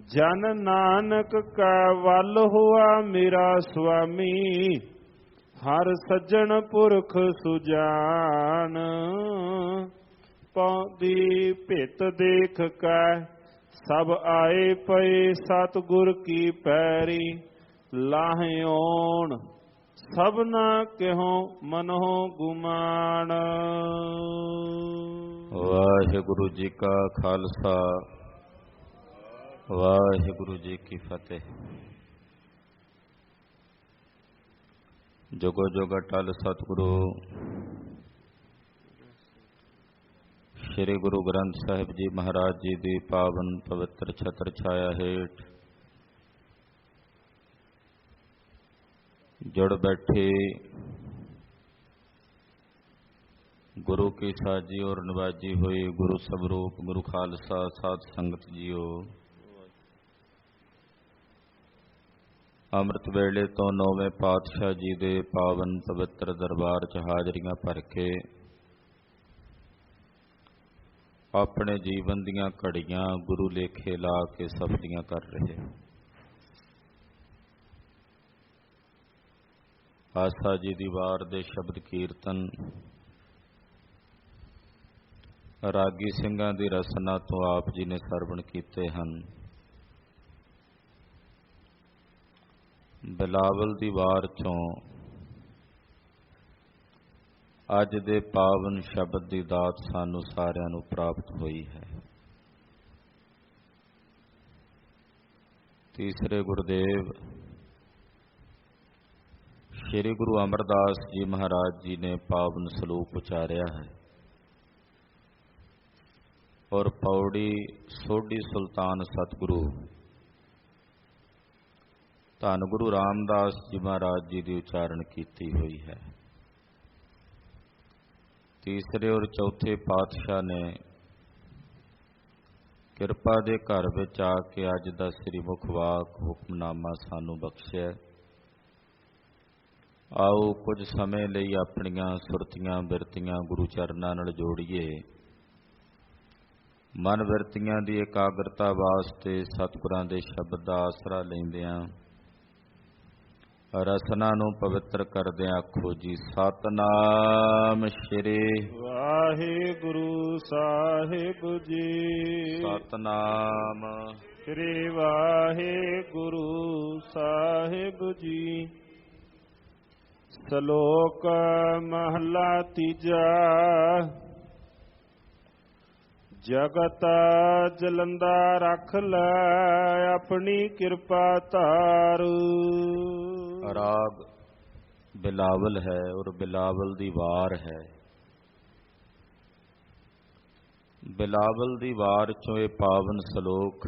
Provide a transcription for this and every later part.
ਜਨ ਨਾਨਕ ਕਾ ਵੱਲ ਹੋਆ ਮੇਰਾ ਸੁਆਮੀ, ਹਰ ਸੱਜਣ ਪੁਰਖ ਸੁਜਾਨ। ਪੌਂਦੀ ਭਿਤ ਦੇਖ ਕੈ ਸਭ ਆਏ ਪਏ, ਸਤਿਗੁਰ ਕੀ ਪੈਰੀ ਲਾਹਿਓਣ। ਸਭਨਾ ਕਿਹੋ ਮਨੋ ਗੁਮਾਨ। ਵਾਹਿਗੁਰੂ ਜੀ ਕਾ ਖਾਲਸਾ, ਵਾਹਿਗੁਰੂ ਜੀ ਕੀ ਫਤਿਹ। ਜੁਗੋ ਜੁਗ ਅਟਲ ਸਤਿਗੁਰੂ ਸ੍ਰੀ ਗੁਰੂ ਗ੍ਰੰਥ ਸਾਹਿਬ ਜੀ ਮਹਾਰਾਜ ਜੀ ਦੀ ਪਾਵਨ ਪਵਿੱਤਰ ਛਤਰ ਛਾਇਆ ਹੇਠ ਜੁੜ ਬੈਠੇ ਗੁਰੂ ਕੀ ਸਾਜੀ ਔਰ ਨਿਵਾਜੀ ਹੋਈ ਗੁਰੂ ਸਵਰੂਪ ਗੁਰੂ ਖਾਲਸਾ ਸਾਧ ਸੰਗਤ ਜੀਓ, ਅੰਮ੍ਰਿਤ ਵੇਲੇ ਤੋਂ ਨੌਵੇਂ ਪਾਤਸ਼ਾਹ ਜੀ ਦੇ ਪਾਵਨ ਪਵਿੱਤਰ ਦਰਬਾਰ 'ਚ ਹਾਜ਼ਰੀਆਂ ਭਰ ਕੇ ਆਪਣੇ ਜੀਵਨ ਦੀਆਂ ਘੜੀਆਂ ਗੁਰੂ ਲੇਖੇ ਲਾ ਕੇ ਸਫਲੀਆਂ ਕਰ ਰਹੇ। ਆਸਾ ਜੀ ਦੀ ਵਾਰ ਦੇ ਸ਼ਬਦ ਕੀਰਤਨ ਰਾਗੀ ਸਿੰਘਾਂ ਦੀ ਰਸਨਾ ਤੋਂ ਆਪ ਜੀ ਨੇ ਸਰਵਣ ਕੀਤੇ ਹਨ। ਬਿਲਾਵਲ ਦੀ ਵਾਰ ਚੋਂ ਅੱਜ ਦੇ ਪਾਵਨ ਸ਼ਬਦ ਦੀ ਦਾਤ ਸਾਨੂੰ ਸਾਰਿਆਂ ਨੂੰ ਪ੍ਰਾਪਤ ਹੋਈ ਹੈ। ਤੀਸਰੇ ਗੁਰਦੇਵ ਸ੍ਰੀ ਗੁਰੂ ਅਮਰਦਾਸ ਜੀ ਮਹਾਰਾਜ ਜੀ ਨੇ ਪਾਵਨ ਸਲੋਕ ਉਚਾਰਿਆ ਹੈ ਔਰ ਪੌੜੀ ਸੋਢੀ ਸੁਲਤਾਨ ਸਤਿਗੁਰੂ ਧੰਨ ਗੁਰੂ ਰਾਮਦਾਸ ਜੀ ਮਹਾਰਾਜ ਜੀ ਦੀ ਉਚਾਰਨ ਕੀਤੀ ਹੋਈ ਹੈ। ਤੀਸਰੇ ਔਰ ਚੌਥੇ ਪਾਤਸ਼ਾਹ ਨੇ ਕਿਰਪਾ ਦੇ ਘਰ ਵਿੱਚ ਆ ਕੇ ਅੱਜ ਦਾ ਸ੍ਰੀ ਮੁਖ ਵਾਕ ਹੁਕਮਨਾਮਾ ਸਾਨੂੰ ਬਖਸ਼ਿਆ। ਆਓ ਕੁਝ ਸਮੇਂ ਲਈ ਆਪਣੀਆਂ ਸੁਰਤੀਆਂ ਬਿਰਤੀਆਂ ਗੁਰੂ ਚਰਨਾਂ ਨਾਲ ਜੋੜੀਏ। ਮਨ ਬਿਰਤੀਆਂ ਦੀ ਇਕਾਗਰਤਾ ਵਾਸਤੇ ਸਤਿਗੁਰਾਂ ਦੇ ਸ਼ਬਦ ਦਾ ਆਸਰਾ ਲੈਂਦਿਆਂ ਰਸਨਾ ਨੂੰ ਪਵਿੱਤਰ ਕਰਦਿਆਂ ਆਖੋ ਜੀ ਸਤਿਨਾਮ ਸ੍ਰੀ ਵਾਹਿਗੁਰੂ ਸਾਹਿਬ ਜੀ। ਸਤਿਨਾਮ ਸ੍ਰੀ ਵਾਹਿਗੁਰੂ ਸਾਹਿਬ ਜੀ। ਸ਼ਲੋਕ ਮਹਲਾ ਤੀਜਾ। ਜਗਤ ਜਲੰਦਾ ਰੱਖ ਲੈ ਆਪਣੀ ਕਿਰਪਾ ਧਾਰੂ। ਰਾਗ ਬਿਲਾਵਲ ਹੈ ਔਰ ਬਿਲਾਵਲ ਦੀ ਵਾਰ ਹੈ। ਬਿਲਾਵਲ ਦੀ ਵਾਰ ਚੋਂ ਇਹ ਪਾਵਨ ਸ਼ਲੋਕ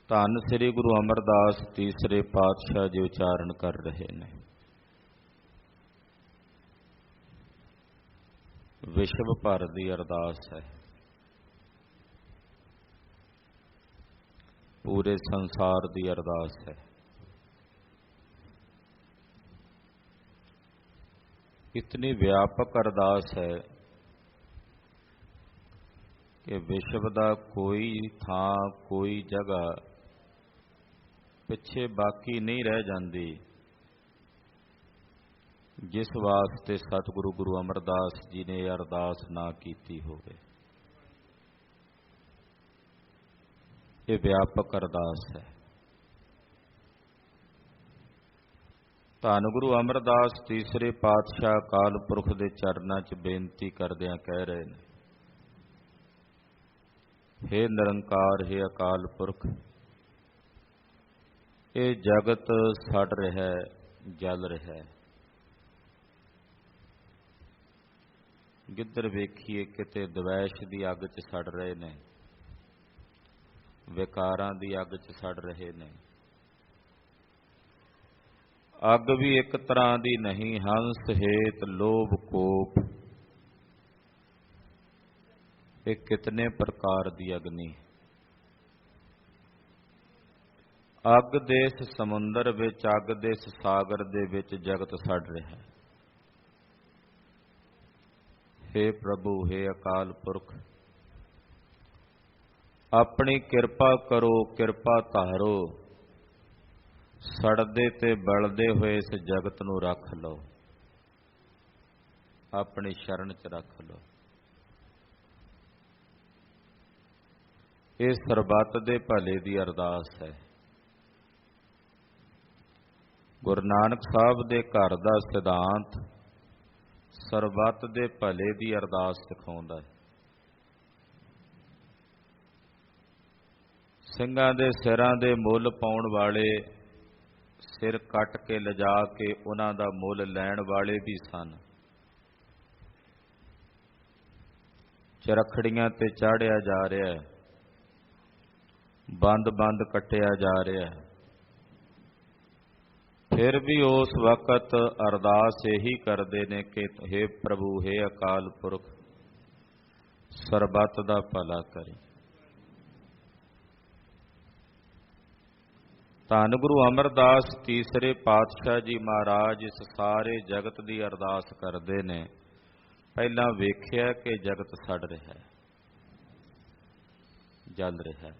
ਧੰਨ ਸ੍ਰੀ ਗੁਰੂ ਅਮਰਦਾਸ ਤੀਸਰੇ ਪਾਤਸ਼ਾਹ ਜੀ ਉਚਾਰਨ ਕਰ ਰਹੇ ਨੇ। ਵਿਸ਼ਵ ਭਰ ਦੀ ਅਰਦਾਸ ਹੈ, ਪੂਰੇ ਸੰਸਾਰ ਦੀ ਅਰਦਾਸ ਹੈ। ਇਤਨੀ ਵਿਆਪਕ ਅਰਦਾਸ ਹੈ ਕਿ ਵਿਸ਼ਵ ਦਾ ਕੋਈ ਥਾਂ ਕੋਈ ਜਗ੍ਹਾ ਪਿੱਛੇ ਬਾਕੀ ਨਹੀਂ ਰਹਿ ਜਾਂਦੀ ਜਿਸ ਵਾਸਤੇ ਸਤਿਗੁਰੂ ਗੁਰੂ ਅਮਰਦਾਸ ਜੀ ਨੇ ਇਹ ਅਰਦਾਸ ਨਾ ਕੀਤੀ ਹੋਵੇ। ਇਹ ਵਿਆਪਕ ਅਰਦਾਸ ਹੈ। ਧੰਨ ਗੁਰੂ ਅਮਰਦਾਸ ਤੀਸਰੇ ਪਾਤਸ਼ਾਹ ਅਕਾਲ ਪੁਰਖ ਦੇ ਚਰਨਾਂ 'ਚ ਬੇਨਤੀ ਕਰਦਿਆਂ ਕਹਿ ਰਹੇ ਨੇ, ਹੇ ਨਿਰੰਕਾਰ, ਹੇ ਅਕਾਲ ਪੁਰਖ, ਇਹ ਜਗਤ ਸੜ ਰਿਹਾ, ਜਲ ਰਿਹਾ। ਗਿੱਧਰ ਵੇਖੀਏ ਕਿਤੇ ਦਵੈਸ਼ ਦੀ ਅੱਗ 'ਚ ਸੜ ਰਹੇ ਨੇ, ਵਿਕਾਰਾਂ ਦੀ ਅੱਗ 'ਚ ਸੜ ਰਹੇ ਨੇ। ਅੱਗ ਵੀ ਇੱਕ ਤਰ੍ਹਾਂ ਦੀ ਨਹੀਂ, ਹੰਸ ਹੇਤ ਲੋਭ ਕੋਪ, ਇਹ ਕਿਤਨੇ ਪ੍ਰਕਾਰ ਦੀ ਅਗਨੀ। ਅੱਗ ਦੇ ਇਸ ਸਮੁੰਦਰ ਵਿੱਚ, ਅੱਗ ਦੇ ਇਸ ਸਾਗਰ ਦੇ ਵਿੱਚ ਜਗਤ ਸੜ ਰਿਹਾ ਹੈ। हे प्रभु, हे अकाल पुरख, ਆਪਣੀ ਕਿਰਪਾ ਕਰੋ ਕਿਰਪਾ ਧਾਰੋ, ਸੜਦੇ ਤੇ ਬਲਦੇ ਹੋਏ ਇਸ ਜਗਤ ਨੂੰ ਰੱਖ ਲਓ, ਆਪਣੀ ਸ਼ਰਨ 'ਚ ਰੱਖ ਲਓ। ਇਹ ਸਰਬੱਤ ਦੇ ਭਲੇ ਦੀ ਅਰਦਾਸ ਹੈ। ਗੁਰੂ ਨਾਨਕ ਸਾਹਿਬ ਦੇ ਘਰ ਦਾ ਸਿਧਾਂਤ ਸਰਬੱਤ ਦੇ ਭਲੇ ਦੀ ਅਰਦਾਸ ਸਿਖਾਉਂਦਾ ਹੈ। ਸਿੰਘਾਂ ਦੇ ਸਿਰਾਂ ਦੇ ਮੁੱਲ ਪਾਉਣ ਵਾਲੇ ਸਿਰ ਕੱਟ ਕੇ ਲਿਜਾ ਕੇ ਉਹਨਾਂ ਦਾ ਮੁੱਲ ਲੈਣ ਵਾਲੇ ਵੀ ਸਨ। ਚਰਖੜੀਆਂ ਤੇ ਚਾੜਿਆ ਜਾ ਰਿਹਾ ਹੈ, ਬੰਦ ਕੱਟਿਆ ਜਾ ਰਿਹਾ ਹੈ। ਫਿਰ ਵੀ ਉਸ ਵਕਤ ਅਰਦਾਸ ਇਹੀ ਕਰਦੇ ਨੇ ਕਿ ਹੇ ਪ੍ਰਭੂ, ਹੇ ਅਕਾਲ ਪੁਰਖ, ਸਰਬੱਤ ਦਾ ਭਲਾ ਕਰੀ। ਧੰਨ ਗੁਰੂ ਅਮਰਦਾਸ ਤੀਸਰੇ ਪਾਤਸ਼ਾਹ ਜੀ ਮਹਾਰਾਜ ਇਸ ਸਾਰੇ ਜਗਤ ਦੀ ਅਰਦਾਸ ਕਰਦੇ ਨੇ। ਪਹਿਲਾਂ ਵੇਖਿਆ ਕਿ ਜਗਤ ਸੜ ਰਿਹਾ ਹੈ, ਜਲ ਰਿਹਾ ਹੈ।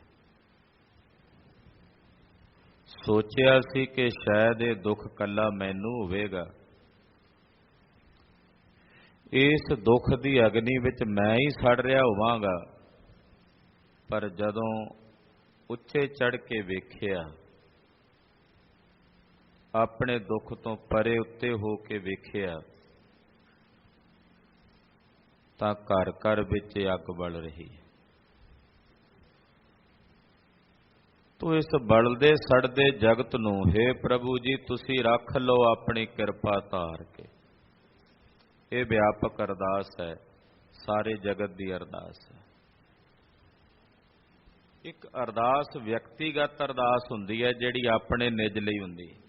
ਸੋਚਿਆ ਸੀ ਕਿ ਸ਼ਾਇਦ ਇਹ ਦੁੱਖ ਕੱਲਾ ਮੈਨੂੰ ਹੋਵੇਗਾ, ਇਸ ਦੁੱਖ ਦੀ ਅਗਨੀ ਵਿੱਚ ਮੈਂ ਹੀ ਸੜ ਰਿਹਾ ਹੋਵਾਂਗਾ। ਪਰ ਜਦੋਂ ਉੱਚੇ ਚੜ੍ਹ ਕੇ ਵੇਖਿਆ, ਆਪਣੇ ਦੁੱਖ ਤੋਂ ਪਰੇ ਉੱਤੇ ਹੋ ਕੇ ਵੇਖਿਆ, ਤਾਂ ਘਰ ਘਰ ਵਿੱਚ ਅੱਗ ਬਲ ਰਹੀ। ਤੋ ਇਸ ਬਲਦੇ ਸੜਦੇ ਜਗਤ ਨੂੰ ਹੇ ਪ੍ਰਭੂ ਜੀ ਤੁਸੀਂ ਰੱਖ ਲਓ ਆਪਣੀ ਕਿਰਪਾ ਧਾਰ ਕੇ। ਇਹ ਵਿਆਪਕ ਅਰਦਾਸ ਹੈ, ਸਾਰੇ ਜਗਤ ਦੀ ਅਰਦਾਸ ਹੈ। ਇੱਕ ਅਰਦਾਸ ਵਿਅਕਤੀਗਤ ਅਰਦਾਸ ਹੁੰਦੀ ਹੈ ਜਿਹੜੀ ਆਪਣੇ ਨਿਜ ਲਈ ਹੁੰਦੀ ਹੈ।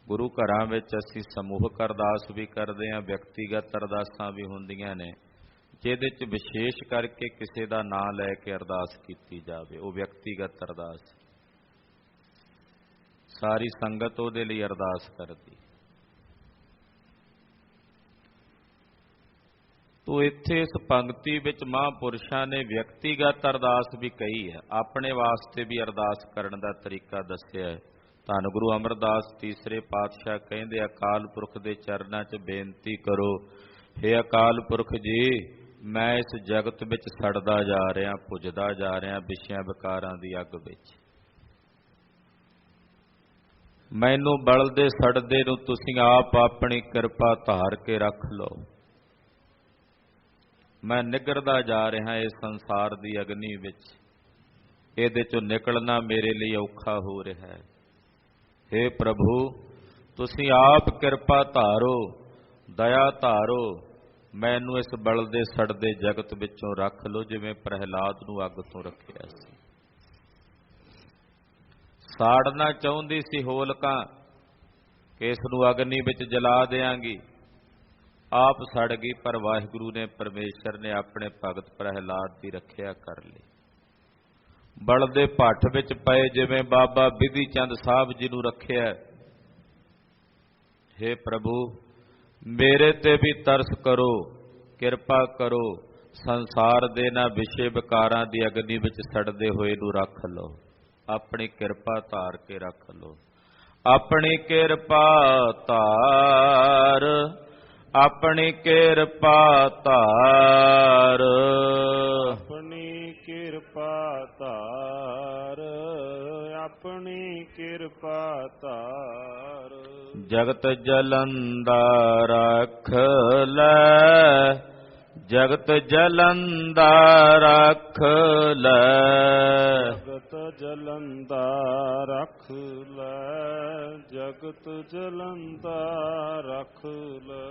ਗੁਰੂ ਘਰਾਂ ਵਿੱਚ ਅਸੀਂ ਸਮੂਹਕ ਅਰਦਾਸ ਵੀ ਕਰਦੇ ਹਾਂ, ਵਿਅਕਤੀਗਤ ਅਰਦਾਸਾਂ ਵੀ ਹੁੰਦੀਆਂ ਨੇ, ਜਿਹਦੇ 'ਚ ਵਿਸ਼ੇਸ਼ ਕਰਕੇ ਕਿਸੇ ਦਾ ਨਾਂ ਲੈ ਕੇ ਅਰਦਾਸ ਕੀਤੀ ਜਾਵੇ, ਉਹ ਵਿਅਕਤੀਗਤ ਅਰਦਾਸ। ਸਾਰੀ ਸੰਗਤ ਉਹਦੇ ਲਈ ਅਰਦਾਸ ਕਰਦੀ। ਤੋ ਇੱਥੇ ਇਸ ਪੰਕਤੀ ਵਿੱਚ ਮਹਾਂਪੁਰਸ਼ਾਂ ਨੇ ਵਿਅਕਤੀਗਤ ਅਰਦਾਸ ਵੀ ਕਹੀ ਹੈ, ਆਪਣੇ ਵਾਸਤੇ ਵੀ ਅਰਦਾਸ ਕਰਨ ਦਾ ਤਰੀਕਾ ਦੱਸਿਆ ਹੈ। ਧੰਨ ਗੁਰੂ ਅਮਰਦਾਸ ਤੀਸਰੇ ਪਾਤਸ਼ਾਹ ਕਹਿੰਦੇ, ਅਕਾਲ ਪੁਰਖ ਦੇ ਚਰਨਾਂ 'ਚ ਬੇਨਤੀ ਕਰੋ, ਹੇ ਅਕਾਲ ਪੁਰਖ ਜੀ, ਮੈਂ ਇਸ ਜਗਤ ਵਿੱਚ ਸੜਦਾ ਜਾ ਰਿਹਾ, ਭੁੱਜਦਾ ਜਾ ਰਿਹਾ ਵਿਸ਼ਿਆਂ ਵਿਕਾਰਾਂ ਦੀ ਅੱਗ ਵਿੱਚ। ਮੈਨੂੰ ਬਲਦੇ ਸੜਦੇ ਨੂੰ ਤੁਸੀਂ ਆਪ ਆਪਣੀ ਕਿਰਪਾ ਧਾਰ ਕੇ ਰੱਖ ਲਓ। ਮੈਂ ਨਿਗਰਦਾ ਜਾ ਰਿਹਾ ਇਸ ਸੰਸਾਰ ਦੀ ਅਗਨੀ ਵਿੱਚ, ਇਹਦੇ ਚੋਂ ਨਿਕਲਣਾ ਮੇਰੇ ਲਈ ਔਖਾ ਹੋ ਰਿਹਾ ਹੈ। ਹੇ ਪ੍ਰਭੂ, ਤੁਸੀਂ ਆਪ ਕਿਰਪਾ ਧਾਰੋ, ਦਇਆ ਧਾਰੋ, ਮੈਨੂੰ ਇਸ ਬਲਦੇ ਸੜਦੇ ਜਗਤ ਵਿੱਚੋਂ ਰੱਖ ਲਓ, ਜਿਵੇਂ ਪ੍ਰਹਿਲਾਦ ਨੂੰ ਅੱਗ ਤੋਂ ਰੱਖਿਆ ਸੀ। ਸਾੜਨਾ ਚਾਹੁੰਦੀ ਸੀ ਹੋਲਕਾਂ ਕਿ ਇਸ ਨੂੰ ਅਗਨੀ ਵਿੱਚ ਜਲਾ ਦਿਆਂਗੀ, ਆਪ ਸੜ ਗਈ, ਪਰ ਵਾਹਿਗੁਰੂ ਨੇ, ਪਰਮੇਸ਼ਰ ਨੇ ਆਪਣੇ ਭਗਤ ਪ੍ਰਹਿਲਾਦ ਦੀ ਰੱਖਿਆ ਕਰ ਲਈ। ਬਲਦੇ ਭੱਠ ਵਿੱਚ ਪਏ ਜਿਵੇਂ ਬਾਬਾ ਬਿਧੀ ਚੰਦ ਸਾਹਿਬ ਜੀ ਨੂੰ ਰੱਖਿਆ। ਹੇ ਪ੍ਰਭੂ, ਮੇਰੇ ਤੇ ਵੀ ਤਰਸ ਕਰੋ, ਕਿਰਪਾ ਕਰੋ, ਸੰਸਾਰ ਦੇ ਨਾ ਵਿਸ਼ੇ ਵਿਕਾਰਾਂ ਦੀ ਅਗਨੀ ਵਿੱਚ ਸੜਦੇ ਹੋਏ ਨੂੰ ਰੱਖ ਲਓ, ਆਪਣੀ ਕਿਰਪਾ ਧਾਰ ਕੇ ਰੱਖ ਲਓ। ਆਪਣੀ ਕਿਰਪਾ ਧਾਰ, ਆਪਣੀ ਕਿਰਪਾ ਧਾਰ, ਆਪਣੀ ਕਿਰਪਾ ਧਾਰ, ਆਪਣੀ ਕਿਰਪਾ ਧਾਰ। ਜਗਤ ਜਲੰਦਾ ਰੱਖ ਲੈ, ਜਗਤ ਜਲੰਦਾ ਰੱਖ ਲੈ, ਜਗਤ ਜਲੰਦਾ ਰੱਖ ਲੈ, ਜਗਤ ਜਲੰਦਾ ਰੱਖ ਲੈ।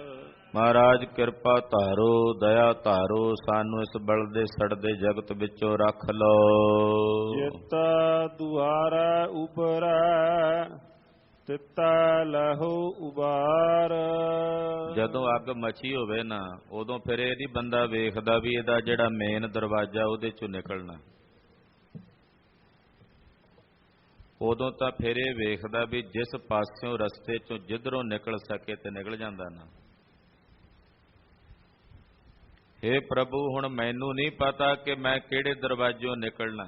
ਮਹਾਰਾਜ ਕਿਰਪਾ ਧਾਰੋ, ਦਇਆ ਧਾਰੋ, ਸਾਨੂੰ ਇਸ ਬਲਦੇ ਸੜਦੇ ਜਗਤ ਵਿੱਚੋਂ ਰੱਖ ਲਓ। ਜਿਤ ਦੁਆਰਾ ਉਬਰੈ, ਤਿਤਾ ਲਹੋ ਉਬਾਰ। ਜਦੋਂ ਅੱਗ ਮਚੀ ਹੋਵੇ ਨਾ, ਉਦੋਂ ਫਿਰ ਇਹ ਨਹੀਂ ਬੰਦਾ ਵੇਖਦਾ ਵੀ ਇਹਦਾ ਜਿਹੜਾ ਮੇਨ ਦਰਵਾਜ਼ਾ ਉਹਦੇ ਚੋਂ ਨਿਕਲਣਾ, ਉਦੋਂ ਤਾਂ ਫਿਰ ਇਹ ਵੇਖਦਾ ਵੀ ਜਿਸ ਪਾਸਿਓਂ ਰਸਤੇ ਚੋਂ ਜਿੱਧਰੋਂ ਨਿਕਲ ਸਕੇ ਤੇ ਨਿਕਲ ਜਾਂਦਾ ਨਾ। हे प्रभु हुण मैनू नहीं पता कि मैं किहड़े दरवाजों निकलना,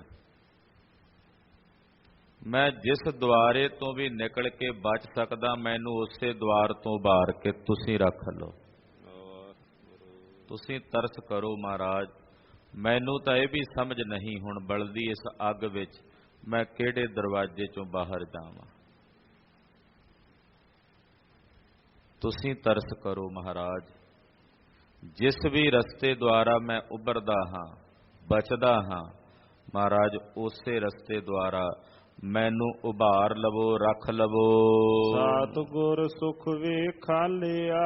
मैं जिस द्वारे तो भी निकल के बच सकदा मैनू उसे द्वार तो बाहर के तुसी रख लो। तुसी तरस करो महाराज, मैनू तो यह भी समझ नहीं हुण बलदी इस अग विच मैं किहड़े दरवाजे चों बाहर जावां। तुसी तरस करो महाराज, जिस भी रस्ते द्वारा मैं उभरदा हाँ बचदा हाँ महाराज उसे रस्ते द्वारा मैनू उभार लवो रख लवो। सतगुर सुख वेखालिया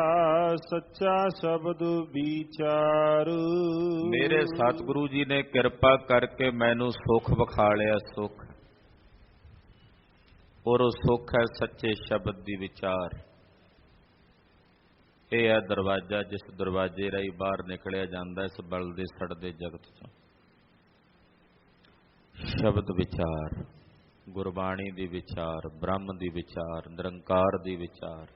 सच्चा शब्द विचारू। मेरे सतगुरु जी ने कृपा करके मैनू सुख विखालिया सुख, और वो सुख है सच्चे शब्द दी विचार। यह है दरवाजा जिस दरवाजे राही बाहर निकलिया जाता इस बलदे सड़दे जगत चों। शब्द विचार, गुरबाणी दी विचार, ब्रह्म दी विचार, निरंकार दी विचार।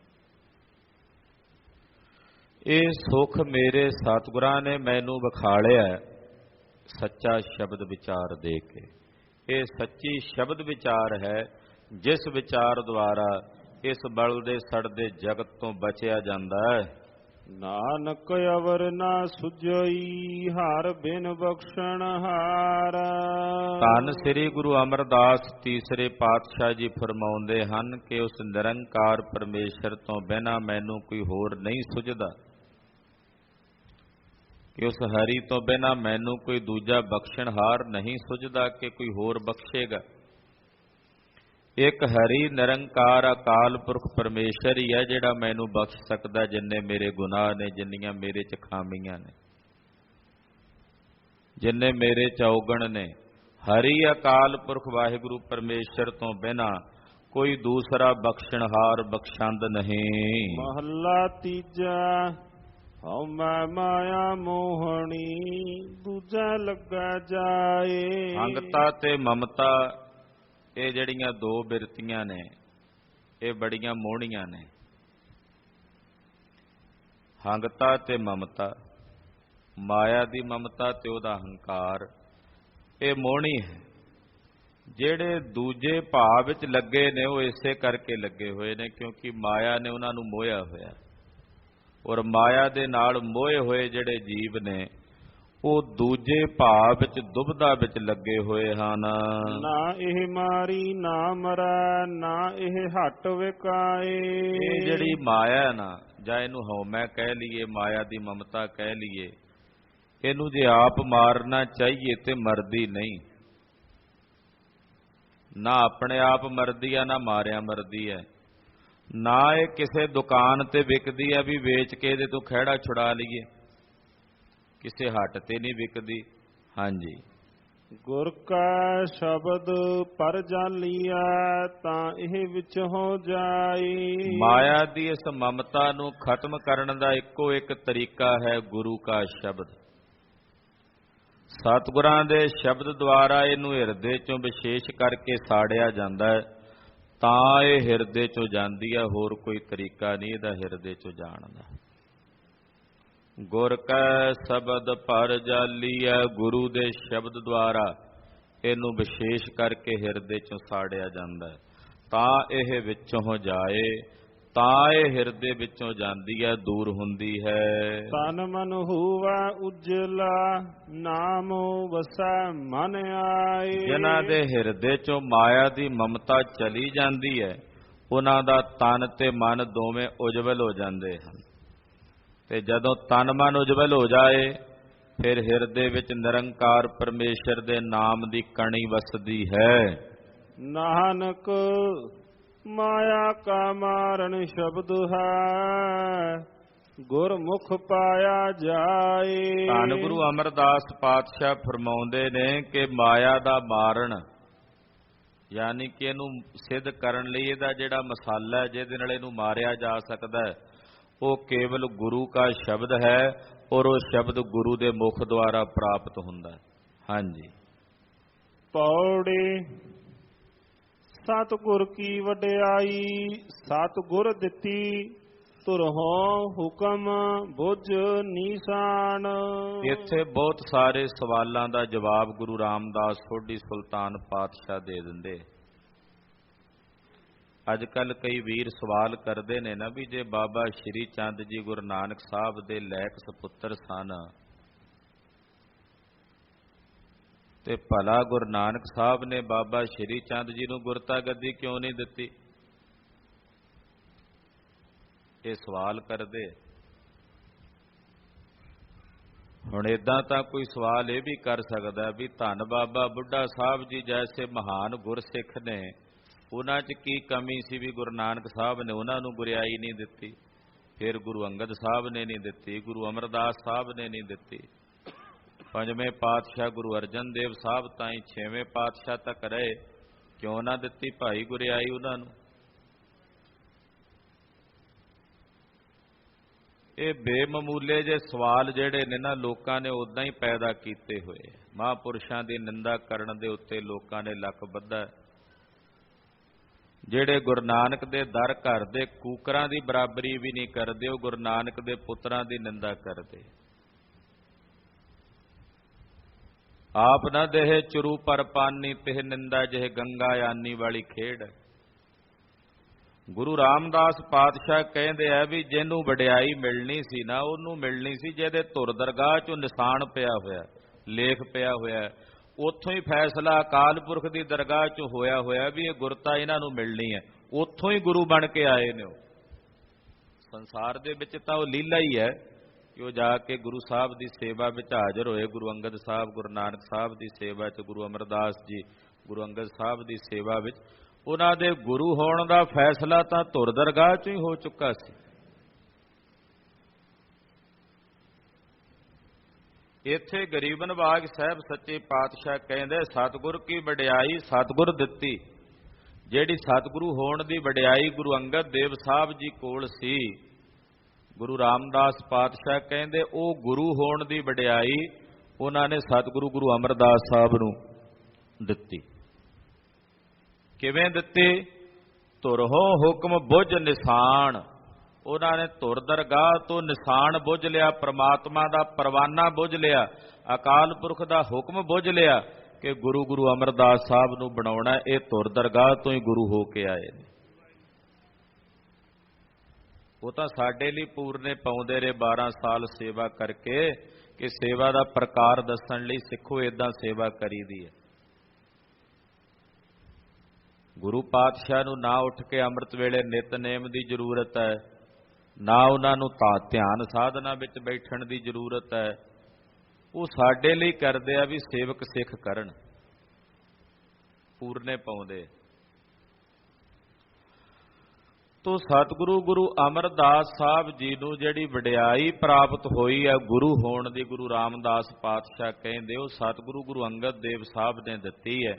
ये सुख मेरे सतगुरां ने मैनू विखालिया सच्चा शब्द विचार दे के। ये सच्ची शब्द विचार है जिस विचार द्वारा इस बलदे सड़दे जगत तो बचिया जांदा है। नानक अवर ना सुजई हार बिन बख्शण हार। धन श्री गुरु अमरदास तीसरे पातशाह जी फरमाउंदे हन कि उस निरंकार परमेश्वर तो बिना मैनू कोई होर नहीं सुझदा, कि उस हरि तो बिना मैनू कोई दूजा बख्शणहार नहीं सुझदा कि कोई होर बख्शेगा। एक हरि निरंकार अकाल पुरख परमेश्वर ही है जिहड़ा मैनू बख्श सकदा, जिन्ने मेरे गुनाह ने, जिन्नियां मेरे च खामियां ने, जिन्ने मेरे च औगण ने। हरि अकाल पुरख वाहिगुरु परमेश्वर तो बिना कोई दूसरा बख्शणहार बख्शंद नहीं। महला तीजा हौ मैं माया मोहनी दूजा लगा जाए। अंगता ते ममता ये जड़ियां दो बिरतियां ने ये बड़ियां मोहणियां ने। हंगता ते ममता, माया दी ममता ते ओदा हंकार ये मोहणी है। जेड़े दूजे भाव विच लगे ने वो इसे करके लगे हुए ने क्योंकि माया ने उन्हां नूं मोहिया होया, और माया दे नाल मोहे होए जेड़े जीव ने ਉਹ ਦੂਜੇ ਭਾਵ ਵਿੱਚ ਦੁਬਦਾ ਵਿੱਚ ਲੱਗੇ ਹੋਏ ਹਨ। ਨਾ ਇਹ ਮਾਰੀ ਨਾ ਮਰੈ ਨਾ ਇਹ ਹਟ ਵਿਕਾਏ। ਇਹ ਜਿਹੜੀ ਮਾਇਆ ਹੈ ਨਾ, ਜਾਂ ਇਹਨੂੰ ਹਉਮੈ ਕਹਿ ਲਈਏ, ਮਾਇਆ ਦੀ ਮਮਤਾ ਕਹਿ ਲਈਏ, ਇਹਨੂੰ ਜੇ ਆਪ ਮਾਰਨਾ ਚਾਹੀਏ ਤੇ ਮਰਦੀ ਨਹੀਂ। ਨਾ ਆਪਣੇ ਆਪ ਮਰਦੀ ਆ, ਨਾ ਮਾਰਿਆ ਮਰਦੀ ਹੈ। ਨਾ ਇਹ ਕਿਸੇ ਦੁਕਾਨ ਤੇ ਵਿਕਦੀ ਆ ਵੀ ਵੇਚ ਕੇ ਇਹਦੇ ਤੋਂ ਖਹਿੜਾ ਛੁਡਾ ਲਈਏ, किसे हट ते नहीं विकदी। हाँ जी, गुर का शब्द पर जालिया तां इह विच हो जाए। माया दी इस ममता नूं खत्म करन दा इक्को एक तरीका है गुरु का शब्द। सतगुरां दे शब्द द्वारा इहनूं हिरदे चों विशेष करके साड़िया जांदा है, तां इह हिरदे चों जांदी है। होर कोई तरीका नहीं इहदा हिरदे चों जाण दा। गुर कै शब्द पर जालीए, गुरु दे शब्द द्वारा इनू विशेष करके हिरदे चों साड़िया जांदा है, तां इह विचों हो जाए, तां इह हिरदे विचों जांदी है, दूर हुंदी है। तन मन हुआ उजला नाम वसै मन आए। जिन्हां दे हिरदे चों माया दी ममता चली जांदी है उन्हां दा तन ते मन दोवें उजवल हो जांदे हन। ते जदों तन मन उजवल हो जाए फिर हिरदे विच निरंकार परमेश्वर दे नाम दी कणी वसदी है। नानक माया का मारण शब्द है गुरमुख पाया जाए। धन गुरु अमरदास पातशाह फरमाउंदे ने कि माया दा मारण यानी कि इहनूं सिद्ध करन लई इहदा जिहड़ा मसाला है जिहदे नाल इहनूं मारिया जा सकदा है वो केवल गुरु का शब्द है, और वो शब्द गुरु दे मुख द्वारा प्राप्त हुंदा है। हाँ जी, पौड़े सतगुर की वडियाई सतगुर दिती ਤੁਰਹੁ ਹੁਕਮ ਬੁਝ ਨੀਸਾਨ। ਇੱਥੇ ਬਹੁਤ ਸਾਰੇ ਸਵਾਲਾਂ ਦਾ ਜਵਾਬ ਗੁਰੂ ਰਾਮਦਾਸ ਸੋਢੀ ਸੁਲਤਾਨ ਪਾਤਸ਼ਾਹ ਦੇ ਦਿੰਦੇ। ਅੱਜ ਕੱਲ ਕਈ ਵੀਰ ਸਵਾਲ ਕਰਦੇ ਨੇ ਨਾ ਵੀ ਜੇ ਬਾਬਾ ਸ਼੍ਰੀ ਚੰਦ ਜੀ ਗੁਰੂ ਨਾਨਕ ਸਾਹਿਬ ਦੇ ਲੈਕ ਸਪੁੱਤਰ ਸਨ ਤੇ ਭਲਾ ਗੁਰੂ ਨਾਨਕ ਸਾਹਿਬ ਨੇ ਬਾਬਾ ਸ਼੍ਰੀ ਚੰਦ ਜੀ ਨੂੰ ਗੁਰਤਾ ਗੱਦੀ ਕਿਉਂ ਨਹੀਂ ਦਿੱਤੀ? ਇਹ ਸਵਾਲ ਕਰਦੇ। ਹੁਣ ਏਦਾਂ ਤਾਂ ਕੋਈ ਸਵਾਲ ਇਹ ਵੀ ਕਰ ਸਕਦਾ ਵੀ ਧੰਨ ਬਾਬਾ ਬੁੱਢਾ ਸਾਹਿਬ ਜੀ ਜੈਸੇ ਮਹਾਨ ਗੁਰਸਿੱਖ ਨੇ, ਉਹਨਾਂ 'ਚ ਕੀ ਕਮੀ ਸੀ ਵੀ ਗੁਰੂ ਨਾਨਕ ਸਾਹਿਬ ਨੇ ਉਹਨਾਂ ਨੂੰ ਗੁਰਿਆਈ ਨਹੀਂ ਦਿੱਤੀ? ਫਿਰ ਗੁਰੂ ਅੰਗਦ ਸਾਹਿਬ ਨੇ ਨਹੀਂ ਦਿੱਤੀ, ਗੁਰੂ ਅਮਰਦਾਸ ਸਾਹਿਬ ਨੇ ਨਹੀਂ ਦਿੱਤੀ, ਪੰਜਵੇਂ ਪਾਤਸ਼ਾਹ ਗੁਰੂ ਅਰਜਨ ਦੇਵ ਸਾਹਿਬ ਤਾਈਂ ਛੇਵੇਂ ਪਾਤਸ਼ਾਹ ਤੱਕ ਰਹੇ, ਕਿਉਂ ਨਾ ਦਿੱਤੀ ਭਾਈ ਗੁਰਿਆਈ ਉਹਨਾਂ ਨੂੰ? ਇਹ ਬੇਮਮੂਲੇ ਜੇ ਸਵਾਲ ਜਿਹੜੇ ਨੇ ਨਾ ਲੋਕਾਂ ਨੇ ਉਦਾਂ ਹੀ ਪੈਦਾ ਕੀਤੇ ਹੋਏ। ਮਹਾਂਪੁਰਸ਼ਾਂ ਦੀ ਨਿੰਦਾ ਕਰਨ ਦੇ ਉੱਤੇ ਲੋਕਾਂ ਨੇ ਲੱਕ ਬੱਧਾ। ਜਿਹੜੇ ਗੁਰੂ ਨਾਨਕ ਦੇ ਦਰ ਘਰ ਦੇ ਕੂਕਰਾਂ ਦੀ ਬਰਾਬਰੀ ਵੀ ਨਹੀਂ ਕਰਦੇ, ਉਹ ਗੁਰੂ ਨਾਨਕ ਦੇ ਪੁੱਤਰਾਂ ਦੀ ਨਿੰਦਾ ਕਰਦੇ। ਆਪ ਨਾ ਦੇਹ ਚਰੂ ਪਰ ਪਾਨੀ ਤਿਹ ਨਿੰਦਾ ਜਿਹ ਗੰਗਾ ਯਾਨੀ ਵਾਲੀ ਖੇਡ। ਗੁਰੂ ਰਾਮਦਾਸ ਪਾਤਸ਼ਾਹ ਕਹਿੰਦੇ ਆ ਵੀ ਜਿਹਨੂੰ ਵਡਿਆਈ ਮਿਲਣੀ ਸੀ ਨਾ ਉਹਨੂੰ ਮਿਲਣੀ ਸੀ ਜਿਹਦੇ ਧੁਰ ਦਰਗਾਹ 'ਚੋਂ ਨਿਸ਼ਾਨ ਪਿਆ ਹੋਇਆ, ਲੇਖ ਪਿਆ ਹੋਇਆ। ਉੱਥੋਂ ਹੀ ਫੈਸਲਾ ਅਕਾਲ ਪੁਰਖ ਦੀ ਦਰਗਾਹ 'ਚੋਂ ਹੋਇਆ ਵੀ ਇਹ ਗੁਰਤਾ ਇਹਨਾਂ ਨੂੰ ਮਿਲਣੀ ਹੈ। ਉੱਥੋਂ ਹੀ ਗੁਰੂ ਬਣ ਕੇ ਆਏ ਨੇ। ਉਹ ਸੰਸਾਰ ਦੇ ਵਿੱਚ ਤਾਂ ਉਹ ਲੀਲਾ ਹੀ ਹੈ ਕਿ ਉਹ ਜਾ ਕੇ ਗੁਰੂ ਸਾਹਿਬ ਦੀ ਸੇਵਾ ਵਿੱਚ ਹਾਜ਼ਰ ਹੋਏ। ਗੁਰੂ ਅੰਗਦ ਸਾਹਿਬ ਗੁਰੂ ਨਾਨਕ ਸਾਹਿਬ ਦੀ ਸੇਵਾ 'ਚ, ਗੁਰੂ ਅਮਰਦਾਸ ਜੀ ਗੁਰੂ ਅੰਗਦ ਸਾਹਿਬ ਦੀ ਸੇਵਾ ਵਿੱਚ ਉਹਨਾਂ ਦੇ ਗੁਰੂ ਹੋਣ ਦਾ ਫੈਸਲਾ ਤਾਂ ਧੁਰ ਦਰਗਾਹ 'ਚੋਂ ਹੀ ਹੋ ਚੁੱਕਾ ਸੀ। ਇੱਥੇ ਗਰੀਬ ਨਵਾਜ ਸਾਹਿਬ ਸੱਚੇ ਪਾਤਸ਼ਾਹ ਕਹਿੰਦੇ ਸਤਿਗੁਰ ਕੀ ਵਡਿਆਈ ਸਤਿਗੁਰ ਦਿੱਤੀ। ਜਿਹੜੀ ਸਤਿਗੁਰੂ ਹੋਣ ਦੀ ਵਡਿਆਈ ਗੁਰੂ ਅੰਗਦ ਦੇਵ ਸਾਹਿਬ ਜੀ ਕੋਲ ਸੀ, ਗੁਰੂ ਰਾਮਦਾਸ ਪਾਤਸ਼ਾਹ ਕਹਿੰਦੇ ਉਹ ਗੁਰੂ ਹੋਣ ਦੀ ਵਡਿਆਈ ਉਹਨਾਂ ਨੇ ਸਤਿਗੁਰੂ ਗੁਰੂ ਅਮਰਦਾਸ ਸਾਹਿਬ ਨੂੰ ਦਿੱਤੀ। ਕਿਵੇਂ ਦਿੱਤੀ? ਧੁਰਹੁ ਹੁਕਮ ਬੁਝ ਨਿਸ਼ਾਨ। ਉਹਨਾਂ ਨੇ ਧੁਰ ਦਰਗਾਹ ਤੋਂ ਨਿਸ਼ਾਨ ਬੁੱਝ ਲਿਆ, ਪ੍ਰਮਾਤਮਾ ਦਾ ਪਰਵਾਨਾ ਬੁੱਝ ਲਿਆ, ਅਕਾਲ ਪੁਰਖ ਦਾ ਹੁਕਮ ਬੁੱਝ ਲਿਆ ਕਿ ਗੁਰੂ ਅਮਰਦਾਸ ਸਾਹਿਬ ਨੂੰ ਬਣਾਉਣਾ। ਇਹ ਧੁਰ ਦਰਗਾਹ ਤੋਂ ਹੀ ਗੁਰੂ ਹੋ ਕੇ ਆਏ ਨੇ। ਉਹ ਤਾਂ ਸਾਡੇ ਲਈ ਪੂਰਨੇ ਪਾਉਂਦੇ ਰਹੇ 12 ਸਾਲ ਸੇਵਾ ਕਰਕੇ ਕਿ ਸੇਵਾ ਦਾ ਪ੍ਰਕਾਰ ਦੱਸਣ ਲਈ ਸਿੱਖੋ ਏਦਾਂ ਸੇਵਾ ਕਰੀਦੀ ਹੈ। ਗੁਰੂ ਪਾਤਸ਼ਾਹ ਨੂੰ ਨਾ ਉੱਠ ਕੇ ਅੰਮ੍ਰਿਤ ਵੇਲੇ ਨਿਤਨੇਮ ਦੀ ਜ਼ਰੂਰਤ ਹੈ, ਨਾ ਉਹਨਾਂ ਨੂੰ ਧਿਆਨ ਸਾਧਨਾ ਵਿੱਚ ਬੈਠਣ ਦੀ ਜ਼ਰੂਰਤ ਹੈ। ਉਹ ਸਾਡੇ ਲਈ ਕਰਦੇ ਆ ਵੀ ਸੇਵਕ ਸਿੱਖ ਕਰਨ, ਪੂਰਨੇ ਪਾਉਂਦੇ। ਤੋ ਸਤਿਗੁਰੂ ਗੁਰੂ ਅਮਰਦਾਸ ਸਾਹਿਬ ਜੀ ਨੂੰ ਜਿਹੜੀ ਵਡਿਆਈ ਪ੍ਰਾਪਤ ਹੋਈ ਹੈ ਗੁਰੂ ਹੋਣ ਦੀ, ਗੁਰੂ ਰਾਮਦਾਸ ਪਾਤਸ਼ਾਹ ਕਹਿੰਦੇ ਉਹ ਸਤਿਗੁਰੂ ਗੁਰੂ ਅੰਗਦ ਦੇਵ ਸਾਹਿਬ ਨੇ ਦਿੱਤੀ ਹੈ।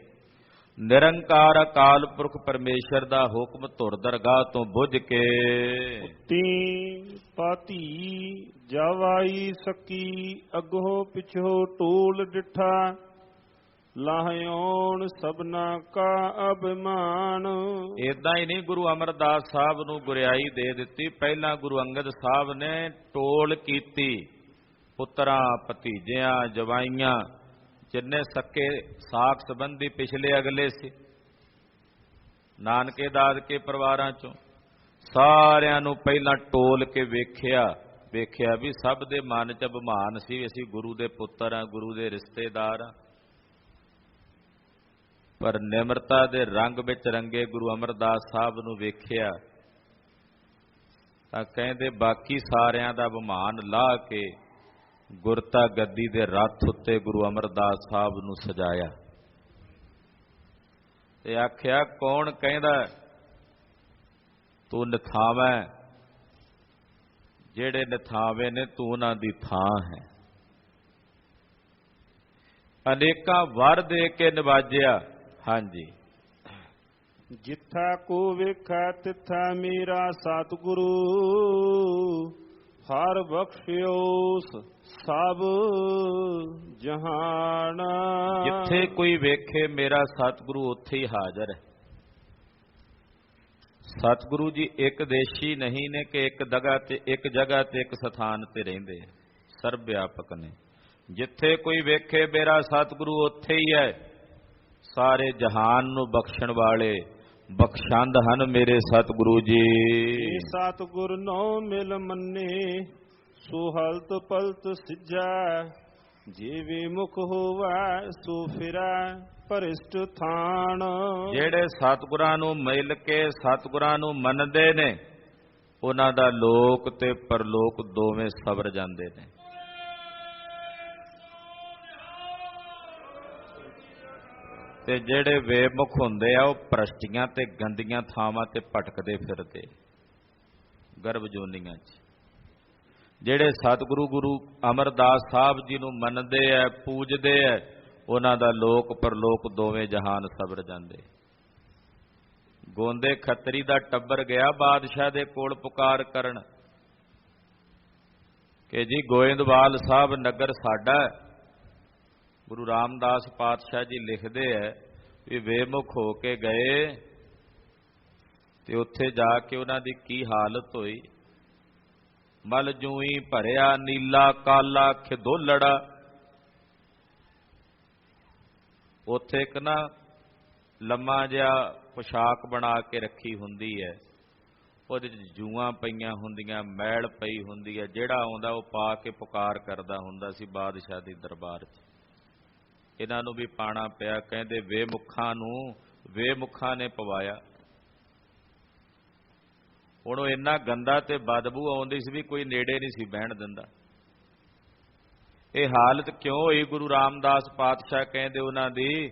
ਨਿਰੰਕਾਰ ਅਕਾਲ ਪੁਰਖ ਪਰਮੇਸ਼ਰ ਦਾ ਹੁਕਮ ਧੁਰ ਦਰਗਾਹ ਤੋਂ ਬੁੱਝ ਕੇ ਤੀ ਪਾਤੀ ਜਵਾਈ ਸਕੀ ਅਗੋ ਪਿਛੋ ਟੋਲ ਡਿਠਾ ਲਾਹਿਓਣ ਸਭਨਾ ਕਾ ਅਭਿਮਾਨ। ਏਦਾਂ ਹੀ ਨਹੀਂ ਗੁਰੂ ਅਮਰਦਾਸ ਸਾਹਿਬ ਨੂੰ ਗੁਰਿਆਈ ਦੇ ਦਿੱਤੀ, ਪਹਿਲਾਂ ਗੁਰੂ ਅੰਗਦ ਸਾਹਿਬ ਨੇ ਟੋਲ ਕੀਤੀ। ਪੁੱਤਰਾਂ ਭਤੀਜਿਆਂ ਜਵਾਈਆਂ ਜਿੰਨੇ ਸੱਕੇ ਸਾਖ ਸੰਬੰਧੀ ਪਿਛਲੇ ਅਗਲੇ ਸੀ ਨਾਨਕੇ ਦਾਦਕੇ ਪਰਿਵਾਰਾਂ ਚੋਂ ਸਾਰਿਆਂ ਨੂੰ ਪਹਿਲਾਂ ਟੋਲ ਕੇ ਵੇਖਿਆ ਵੀ ਸਭ ਦੇ ਮਨ 'ਚ ਅਭਿਮਾਨ ਸੀ, ਅਸੀਂ ਗੁਰੂ ਦੇ ਪੁੱਤਰ ਹਾਂ, ਗੁਰੂ ਦੇ ਰਿਸ਼ਤੇਦਾਰ ਹਾਂ। ਪਰ ਨਿਮਰਤਾ ਦੇ ਰੰਗ ਵਿੱਚ ਰੰਗੇ ਗੁਰੂ ਅਮਰਦਾਸ ਸਾਹਿਬ ਨੂੰ ਵੇਖਿਆ ਤਾਂ ਕਹਿੰਦੇ ਬਾਕੀ ਸਾਰਿਆਂ ਦਾ ਅਭਿਮਾਨ ਲਾਹ ਕੇ ਗੁਰਤਾ ਗੱਦੀ ਦੇ ਰੱਥ ਉੱਤੇ ਗੁਰੂ ਅਮਰਦਾਸ ਸਾਹਿਬ ਨੂੰ ਸਜਾਇਆ ਤੇ ਆਖਿਆ ਕੌਣ ਕਹਿੰਦਾ ਤੂੰ ਨਿਥਾਵੇਂ, ਜਿਹੜੇ ਨਿਥਾਵੇਂ ਨੇ ਤੂੰ ਉਹਨਾਂ ਦੀ ਥਾਂ ਹੈ। ਅਨੇਕਾਂ ਵਰ ਦੇ ਕੇ ਨਿਵਾਜਿਆ। ਹਾਂਜੀ, ਜਿੱਥਾ ਕੋ ਵੇਖਾ ਤਿੱਥਾ ਮੇਰਾ ਸਤਿਗੁਰੂ ਹਰ ਬਖਸ਼ਿਓਸ ਸਭ ਜਹਾਨ। ਜਿੱਥੇ ਕੋਈ ਵੇਖੇ ਮੇਰਾ ਸਤਿਗੁਰੂ ਉੱਥੇ ਹੀ ਹਾਜ਼ਰ ਹੈ। ਸਤਿਗੁਰੂ ਜੀ ਇੱਕ ਦੇਸ਼ੀ ਨਹੀਂ ਨੇ ਕਿ ਇੱਕ ਜਗ੍ਹਾ ਤੇ ਇੱਕ ਸਥਾਨ ਤੇ ਰਹਿੰਦੇ, ਸਰਬ ਵਿਆਪਕ ਨੇ। ਜਿੱਥੇ ਕੋਈ ਵੇਖੇ ਮੇਰਾ ਸਤਿਗੁਰੂ ਉੱਥੇ ਹੀ ਹੈ। ਸਾਰੇ ਜਹਾਨ ਨੂੰ ਬਖਸ਼ਣ ਵਾਲੇ ਬਖਸ਼ੰਦ ਹਨ ਮੇਰੇ ਸਤਿਗੁਰੂ ਜੀ। ਸਤਿਗੁਰ ਨੋ ਮਿਲ ਮੰਨੇ ਸੋ ਹਲਤ ਪਲਤ ਸਿੱਜੈ, ਜਿਵੇਂ ਮੁਖ ਹੋਵੈ ਸੋ ਫਿਰੈ ਭਰਿਸ਼ਟ ਥਾਨ। ਜਿਹੜੇ ਸਤਿਗੁਰਾਂ ਨੂੰ ਮਿਲ ਕੇ ਸਤਿਗੁਰਾਂ ਨੂੰ ਮੰਨਦੇ ਨੇ ਉਹਨਾਂ ਦਾ ਲੋਕ ਤੇ ਪਰਲੋਕ ਦੋਵੇਂ ਸਵਰ ਜਾਂਦੇ ਨੇ। ਤੇ ਜਿਹੜੇ ਬੇਮੁਖ ਹੁੰਦੇ ਆ ਉਹ ਭ੍ਰਸ਼ਟੀਆਂ ਤੇ ਗੰਦੀਆਂ ਥਾਵਾਂ ਤੇ ਭਟਕਦੇ ਫਿਰਦੇ ਗਰਭ ਜੋਨੀਆਂ 'ਚ। ਜਿਹੜੇ ਸਤਿਗੁਰੂ ਗੁਰੂ ਅਮਰਦਾਸ ਸਾਹਿਬ ਜੀ ਨੂੰ ਮੰਨਦੇ ਆ ਪੂਜਦੇ ਆ ਉਹਨਾਂ ਦਾ ਲੋਕ ਪਰਲੋਕ ਦੋਵੇਂ ਜਹਾਨ ਸਵਰ ਜਾਂਦੇ। ਗੋਂਦੇ ਖੱਤਰੀ ਦਾ ਟੱਬਰ ਗਿਆ ਬਾਦਸ਼ਾਹ ਦੇ ਕੋਲ ਪੁਕਾਰ ਕਰਨ ਕਿ ਜੀ ਗੋਇੰਦਵਾਲ ਸਾਹਿਬ ਨਗਰ ਸਾਡਾ। ਗੁਰੂ ਰਾਮਦਾਸ ਪਾਤਸ਼ਾਹ ਜੀ ਲਿਖਦੇ ਐ ਵੀ ਬੇਮੁਖ ਹੋ ਕੇ ਗਏ ਤੇ ਉੱਥੇ ਜਾ ਕੇ ਉਹਨਾਂ ਦੀ ਕੀ ਹਾਲਤ ਹੋਈ। ਮਲ ਜੂਈ ਭਰਿਆ ਨੀਲਾ ਕਾਲਾ ਖਿਦੋਲੜਾ। ਉੱਥੇ ਇੱਕ ਨਾ ਲੰਮਾ ਜਿਹਾ ਪੋਸ਼ਾਕ ਬਣਾ ਕੇ ਰੱਖੀ ਹੁੰਦੀ ਹੈ, ਉਹਦੇ 'ਚ ਜੂਆਂ ਪਈਆਂ ਹੁੰਦੀਆਂ, ਮੈਲ ਪਈ ਹੁੰਦੀ ਹੈ। ਜਿਹੜਾ ਆਉਂਦਾ ਉਹ ਪਾ ਕੇ ਪੁਕਾਰ ਕਰਦਾ ਹੁੰਦਾ ਸੀ ਬਾਦਸ਼ਾਹ ਦੀ ਦਰਬਾਰ 'ਚ। ਇਹਨਾਂ ਨੂੰ ਵੀ ਪਾਣਾ ਪਿਆ। ਕਹਿੰਦੇ ਬੇਮੁੱਖਾਂ ਨੇ ਪਵਾਇਆ। ਹੁਣ ਉਹ ਇੰਨਾ ਗੰਦਾ ਤੇ ਬਦਬੂ ਆਉਂਦੀ ਸੀ ਵੀ ਕੋਈ ਨੇੜੇ ਨਹੀਂ ਸੀ ਬਹਿਣ ਦਿੰਦਾ। ਇਹ ਹਾਲਤ ਕਿਉਂ ਹੋਈ? ਗੁਰੂ ਰਾਮਦਾਸ ਪਾਤਸ਼ਾਹ ਕਹਿੰਦੇ ਉਹਨਾਂ ਦੀ,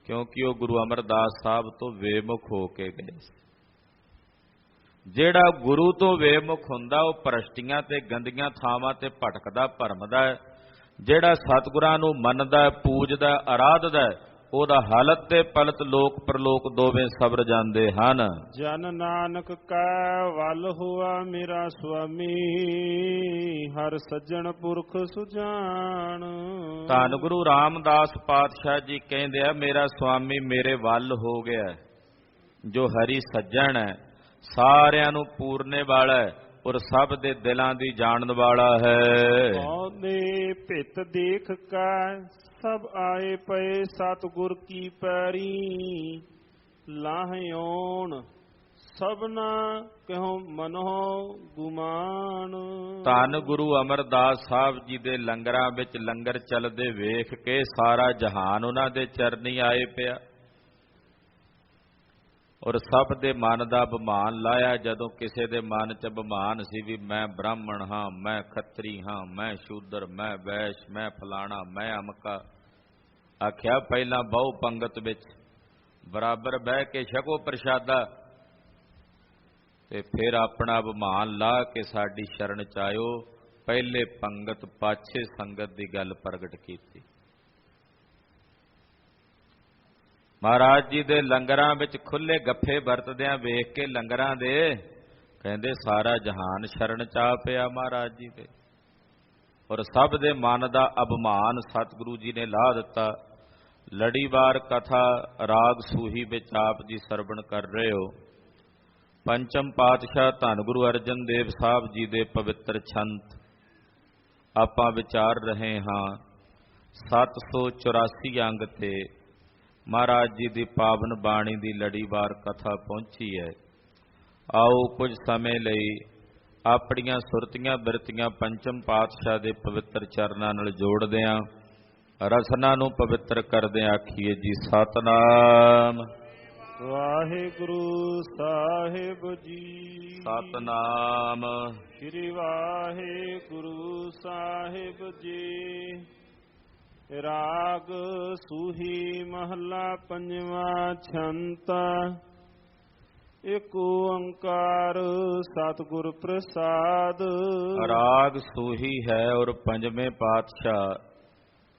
ਕਿਉਂਕਿ ਉਹ ਗੁਰੂ ਅਮਰਦਾਸ ਸਾਹਿਬ ਤੋਂ ਬੇਮੁਖ ਹੋ ਕੇ ਗਏ ਸੀ। ਜਿਹੜਾ ਗੁਰੂ ਤੋਂ ਬੇਮੁਖ ਹੁੰਦਾ ਉਹ ਭ੍ਰਸ਼ਟੀਆਂ ਤੇ ਗੰਦੀਆਂ ਥਾਵਾਂ ਤੇ ਭਟਕਦਾ ਭਰਮਦਾ ਹੈ। ਜਿਹੜਾ ਸਤਿਗੁਰਾਂ ਨੂੰ ਮੰਨਦਾ ਪੂਜਦਾ ਅਰਾਧਦਾ ਉਹਦਾ ਹਾਲਤ ਤੇ ਪਲਤ ਲੋਕ ਪਰਲੋਕ ਦੋਵੇਂ ਸਬਰ ਜਾਂਦੇ ਹਨ। ਜਨ ਨਾਨਕ ਕੈ ਵੱਲ ਹੋਆ ਮੇਰਾ ਸੁਆਮੀ, ਹਰ ਸੱਜਣ ਪੁਰਖ ਸੁਜਾਨ। ਧੰਨ ਗੁਰੂ ਰਾਮਦਾਸ ਪਾਤਸ਼ਾਹ ਜੀ ਕਹਿੰਦੇ ਆ ਮੇਰਾ ਸੁਆਮੀ ਮੇਰੇ ਵੱਲ ਹੋ ਗਿਆ, ਜੋ ਹਰੀ ਸੱਜਣ ਹੈ, ਸਾਰਿਆਂ ਨੂੰ ਪੂਰਨੇ ਵਾਲਾ ਹੈ ਔਰ ਸਭ ਦੇ ਦਿਲਾਂ ਦੀ ਜਾਣਨ ਵਾਲਾ ਹੈ। ਉਹਦੇ ਭਿਤ ਦੇਖ ਕੈ ਸਭ ਆਏ ਪਏ ਸਤਿਗੁਰ ਕੀ ਪੈਰੀ, ਲਾਹਿਓਣ ਸਭਨਾ ਕਹੋ ਮਨੋ ਗੁਮਾਨ। ਧੰਨ ਗੁਰੂ ਅਮਰਦਾਸ ਸਾਹਿਬ ਜੀ ਦੇ ਲੰਗਰਾਂ ਵਿੱਚ ਲੰਗਰ ਚੱਲਦੇ ਵੇਖ ਕੇ ਸਾਰਾ ਜਹਾਨ ਉਹਨਾਂ ਦੇ ਚਰਨੀ ਆਏ ਪਿਆ ਔਰ ਸਭ ਦੇ ਮਨ ਦਾ ਅਭਿਮਾਨ ਲਾਇਆ। ਜਦੋਂ ਕਿਸੇ ਦੇ ਮਨ 'ਚ ਅਭਿਮਾਨ ਸੀ ਵੀ ਮੈਂ ਬ੍ਰਾਹਮਣ ਹਾਂ, ਮੈਂ ਖੱਤਰੀ ਹਾਂ, ਮੈਂ ਸ਼ੂਦਰ, ਮੈਂ ਵੈਸ਼, ਮੈਂ ਫਲਾਣਾ, ਮੈਂ ਅਮਕਾ, ਆਖਿਆ ਪਹਿਲਾਂ ਬਹੁ ਪੰਗਤ ਵਿੱਚ ਬਰਾਬਰ ਬਹਿ ਕੇ ਛਕੋ ਪ੍ਰਸ਼ਾਦਾ ਤੇ ਫਿਰ ਆਪਣਾ ਅਭਿਮਾਨ ਲਾ ਕੇ ਸਾਡੀ ਸ਼ਰਨ 'ਚ ਆਇਓ। ਪਹਿਲੇ ਪੰਗਤ ਪਾਛੇ ਸੰਗਤ ਦੀ ਗੱਲ ਪ੍ਰਗਟ ਕੀਤੀ। ਮਹਾਰਾਜ ਜੀ ਦੇ ਲੰਗਰਾਂ ਵਿੱਚ ਖੁੱਲੇ ਗੱਫੇ ਵਰਤਦਿਆਂ ਵੇਖ ਕੇ ਲੰਗਰਾਂ ਦੇ ਕਹਿੰਦੇ ਸਾਰਾ ਜਹਾਨ ਸ਼ਰਨ 'ਚ ਆ ਪਿਆ ਮਹਾਰਾਜ ਜੀ ਦੇ ਔਰ ਸਭ ਦੇ ਮਨ ਦਾ ਅਭਿਮਾਨ ਸਤਿਗੁਰੂ ਜੀ ਨੇ ਲਾ ਦਿੱਤਾ। ਲੜੀਵਾਰ ਕਥਾ ਰਾਗ ਸੂਹੀ ਵਿੱਚ ਆਪ ਜੀ ਸਰਵਣ ਕਰ ਰਹੇ ਹੋ। ਪੰਚਮ ਪਾਤਸ਼ਾਹ ਧੰਨ ਗੁਰੂ ਅਰਜਨ ਦੇਵ ਸਾਹਿਬ ਜੀ ਦੇ ਪਵਿੱਤਰ ਛੰਤ ਆਪਾਂ ਵਿਚਾਰ ਰਹੇ ਹਾਂ। 784 ਅੰਗ ਤੇ ਮਹਾਰਾਜ ਜੀ ਦੀ ਪਾਵਨ ਬਾਣੀ ਦੀ ਲੜੀਵਾਰ ਕਥਾ ਪਹੁੰਚੀ ਹੈ। ਆਓ ਕੁਝ ਸਮੇਂ ਲਈ ਆਪਣੀਆਂ ਸੁਰਤੀਆਂ ਬਿਰਤੀਆਂ ਪੰਚਮ ਪਾਤਸ਼ਾਹ ਦੇ ਪਵਿੱਤਰ ਚਰਨਾਂ ਨਾਲ ਜੋੜਦੇ ਹਾਂ, ਰਸਨਾ ਨੂੰ ਪਵਿੱਤਰ ਕਰਦੇ ਆਖੀਏ ਜੀ ਸਤਨਾਮ ਵਾਹਿਗੁਰੂ ਸਾਹਿਬ ਜੀ। ਸਤਨਾਮ ਸ੍ਰੀ ਵਾਹਿਗੁਰੂ ਸਾਹਿਬ ਜੀ। ਰਾਗ ਸੂਹੀ ਮਹੱਲਾ ਪੰਜਵਾਂ ਛੰਤ। ਏਕ ਓੰਕਾਰ ਸਤਿਗੁਰ ਪ੍ਰਸਾਦ। ਰਾਗ ਸੂਹੀ ਹੈ ਔਰ ਪੰਜਵੇਂ ਪਾਤਸ਼ਾਹ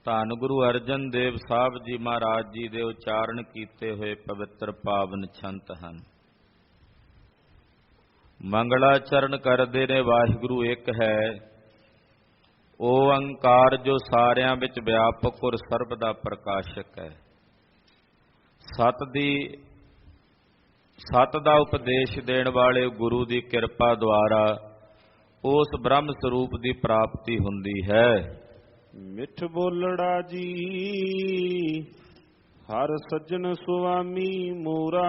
ਧੰਨ ਗੁਰੂ ਅਰਜਨ ਦੇਵ ਸਾਹਿਬ ਜੀ ਮਹਾਰਾਜ ਜੀ ਦੇ ਉਚਾਰਨ ਕੀਤੇ ਹੋਏ ਪਵਿੱਤਰ ਪਾਵਨ ਛੰਤ ਹਨ। ਮੰਗਲਾਚਰਨ ਕਰਦੇ ਨੇ ਵਾਹਿਗੁਰੂ ਇੱਕ ਹੈ, ਓੰਕਾਰ ਜੋ ਸਾਰਿਆਂ ਵਿੱਚ ਵਿਆਪਕ ਔਰ ਸਰਬ ਦਾ ਪ੍ਰਕਾਸ਼ਕ ਹੈ। ਸਤ ਦੀ ਸਤ ਦਾ ਉਪਦੇਸ਼ ਦੇਣ ਵਾਲੇ ਗੁਰੂ ਦੀ ਕਿਰਪਾ ਦੁਆਰਾ ਉਸ ਬ੍ਰਹਮ ਸਰੂਪ ਦੀ ਪ੍ਰਾਪਤੀ ਹੁੰਦੀ ਹੈ। ਮਿੱਠ ਬੋਲੜਾ ਜੀ ਹਰ ਸੱਜਣ ਸੁਆਮੀ ਮੋਰਾ।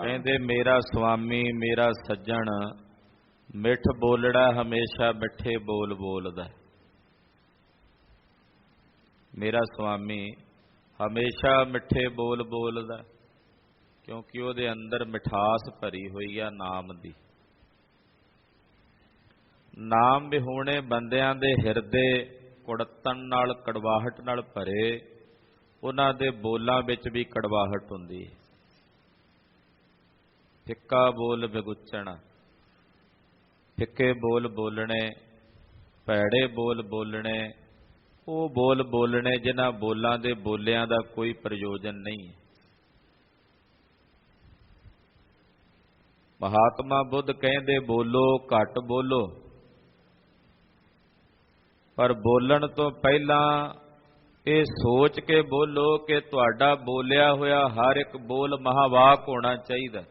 ਕਹਿੰਦੇ ਮੇਰਾ ਸੁਆਮੀ ਮੇਰਾ ਸੱਜਣ ਮਿੱਠ ਬੋਲੜਾ ਹਮੇਸ਼ਾ ਮਿੱਠੇ ਬੋਲ ਬੋਲਦਾ। ਮੇਰਾ ਸੁਆਮੀ ਹਮੇਸ਼ਾ ਮਿੱਠੇ ਬੋਲ ਬੋਲਦਾ ਕਿਉਂਕਿ ਉਹਦੇ ਅੰਦਰ ਮਿਠਾਸ ਭਰੀ ਹੋਈ ਆ ਨਾਮ ਦੀ। ਨਾਮ ਵਿਹੂਣੇ ਬੰਦਿਆਂ ਦੇ ਹਿਰਦੇ ਕੁੜੱਤਣ ਨਾਲ ਕੜਵਾਹਟ ਨਾਲ ਭਰੇ, ਉਹਨਾਂ ਦੇ ਬੋਲਾਂ ਵਿੱਚ ਵੀ ਕੜਵਾਹਟ ਹੁੰਦੀ ਹੈ। ਫਿੱਕਾ ਬੋਲ ਵਿਗੁੱਚਣਾ, ਫਿੱਕੇ ਬੋਲ ਬੋਲਣੇ, ਭੈੜੇ ਬੋਲ ਬੋਲਣੇ, ਉਹ ਬੋਲ ਬੋਲਣੇ ਜਿਨ੍ਹਾਂ ਬੋਲਾਂ ਦੇ ਬੋਲਿਆਂ ਦਾ ਕੋਈ ਪ੍ਰਯੋਜਨ ਨਹੀਂ। ਮਹਾਤਮਾ ਬੁੱਧ ਕਹਿੰਦੇ ਬੋਲੋ ਘੱਟ ਬੋਲੋ, ਪਰ ਬੋਲਣ ਤੋਂ ਪਹਿਲਾਂ ਇਹ ਸੋਚ ਕੇ ਬੋਲੋ ਕਿ ਤੁਹਾਡਾ ਬੋਲਿਆ ਹੋਇਆ ਹਰ ਇੱਕ ਬੋਲ ਮਹਾਵਾਕ ਹੋਣਾ ਚਾਹੀਦਾ।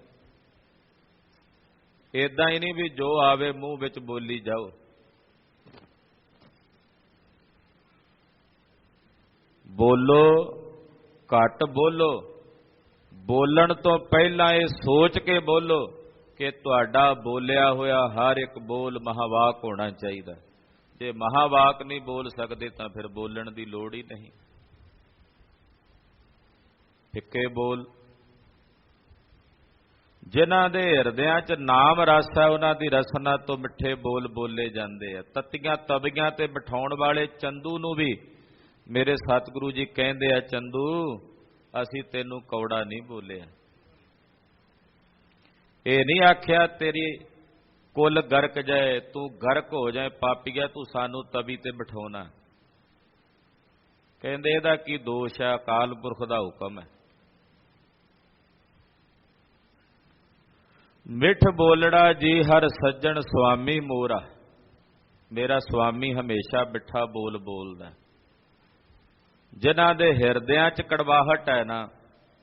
ਏਦਾਂ ਹੀ ਨਹੀਂ ਵੀ ਜੋ ਆਵੇ ਮੂੰਹ ਵਿੱਚ ਬੋਲੀ ਜਾਓ। ਬੋਲੋ ਘੱਟ ਬੋਲੋ, ਬੋਲਣ ਤੋਂ ਪਹਿਲਾਂ ਇਹ ਸੋਚ ਕੇ ਬੋਲੋ ਕਿ ਤੁਹਾਡਾ ਬੋਲਿਆ ਹੋਇਆ ਹਰ ਇੱਕ ਬੋਲ ਮਹਾਵਾਕ ਹੋਣਾ ਚਾਹੀਦਾ। ਜੇ ਮਹਾਵਾਕ ਨਹੀਂ ਬੋਲ ਸਕਦੇ ਤਾਂ ਫਿਰ ਬੋਲਣ ਦੀ ਲੋੜ ਹੀ ਨਹੀਂ। ਫਿੱਕੇ ਬੋਲ, ਜਿਨ੍ਹਾਂ ਦੇ ਹਿਰਦਿਆਂ 'ਚ ਨਾਮ ਰਸ ਹੈ ਉਹਨਾਂ ਦੀ ਰਸਨਾ ਤੋਂ ਮਿੱਠੇ ਬੋਲ ਬੋਲੇ ਜਾਂਦੇ ਆ। ਤੱਤੀਆਂ ਤਵੀਆਂ ਤੇ ਬਿਠਾਉਣ ਵਾਲੇ ਚੰਦੂ ਨੂੰ ਵੀ ਮੇਰੇ ਸਤਿਗੁਰੂ ਜੀ ਕਹਿੰਦੇ ਆ, ਚੰਦੂ ਅਸੀਂ ਤੈਨੂੰ ਕੌੜਾ ਨਹੀਂ ਬੋਲਿਆ। ਇਹ ਨਹੀਂ ਆਖਿਆ ਤੇਰੀ ਕੁੱਲ ਗਰਕ ਜਾਏ, ਤੂੰ ਗਰਕ ਹੋ ਜਾਏ ਪਾਪੀਆ, ਤੂੰ ਸਾਨੂੰ ਤਵੀ ਤੇ ਬਿਠਾਉਣਾ। ਕਹਿੰਦੇ ਇਹਦਾ ਕੀ ਦੋਸ਼ ਹੈ, ਅਕਾਲ ਪੁਰਖ ਦਾ ਹੁਕਮ ਹੈ। ਮਿੱਠ ਬੋਲੜਾ ਜੀ ਹਰ ਸੱਜਣ ਸੁਆਮੀ ਮੋਰਾ। ਮੇਰਾ ਸੁਆਮੀ ਹਮੇਸ਼ਾ ਮਿੱਠਾ ਬੋਲ ਬੋਲਦਾ। ਜਿਨ੍ਹਾਂ ਦੇ ਹਿਰਦਿਆਂ 'ਚ ਕੜਵਾਹਟ ਹੈ ਨਾ,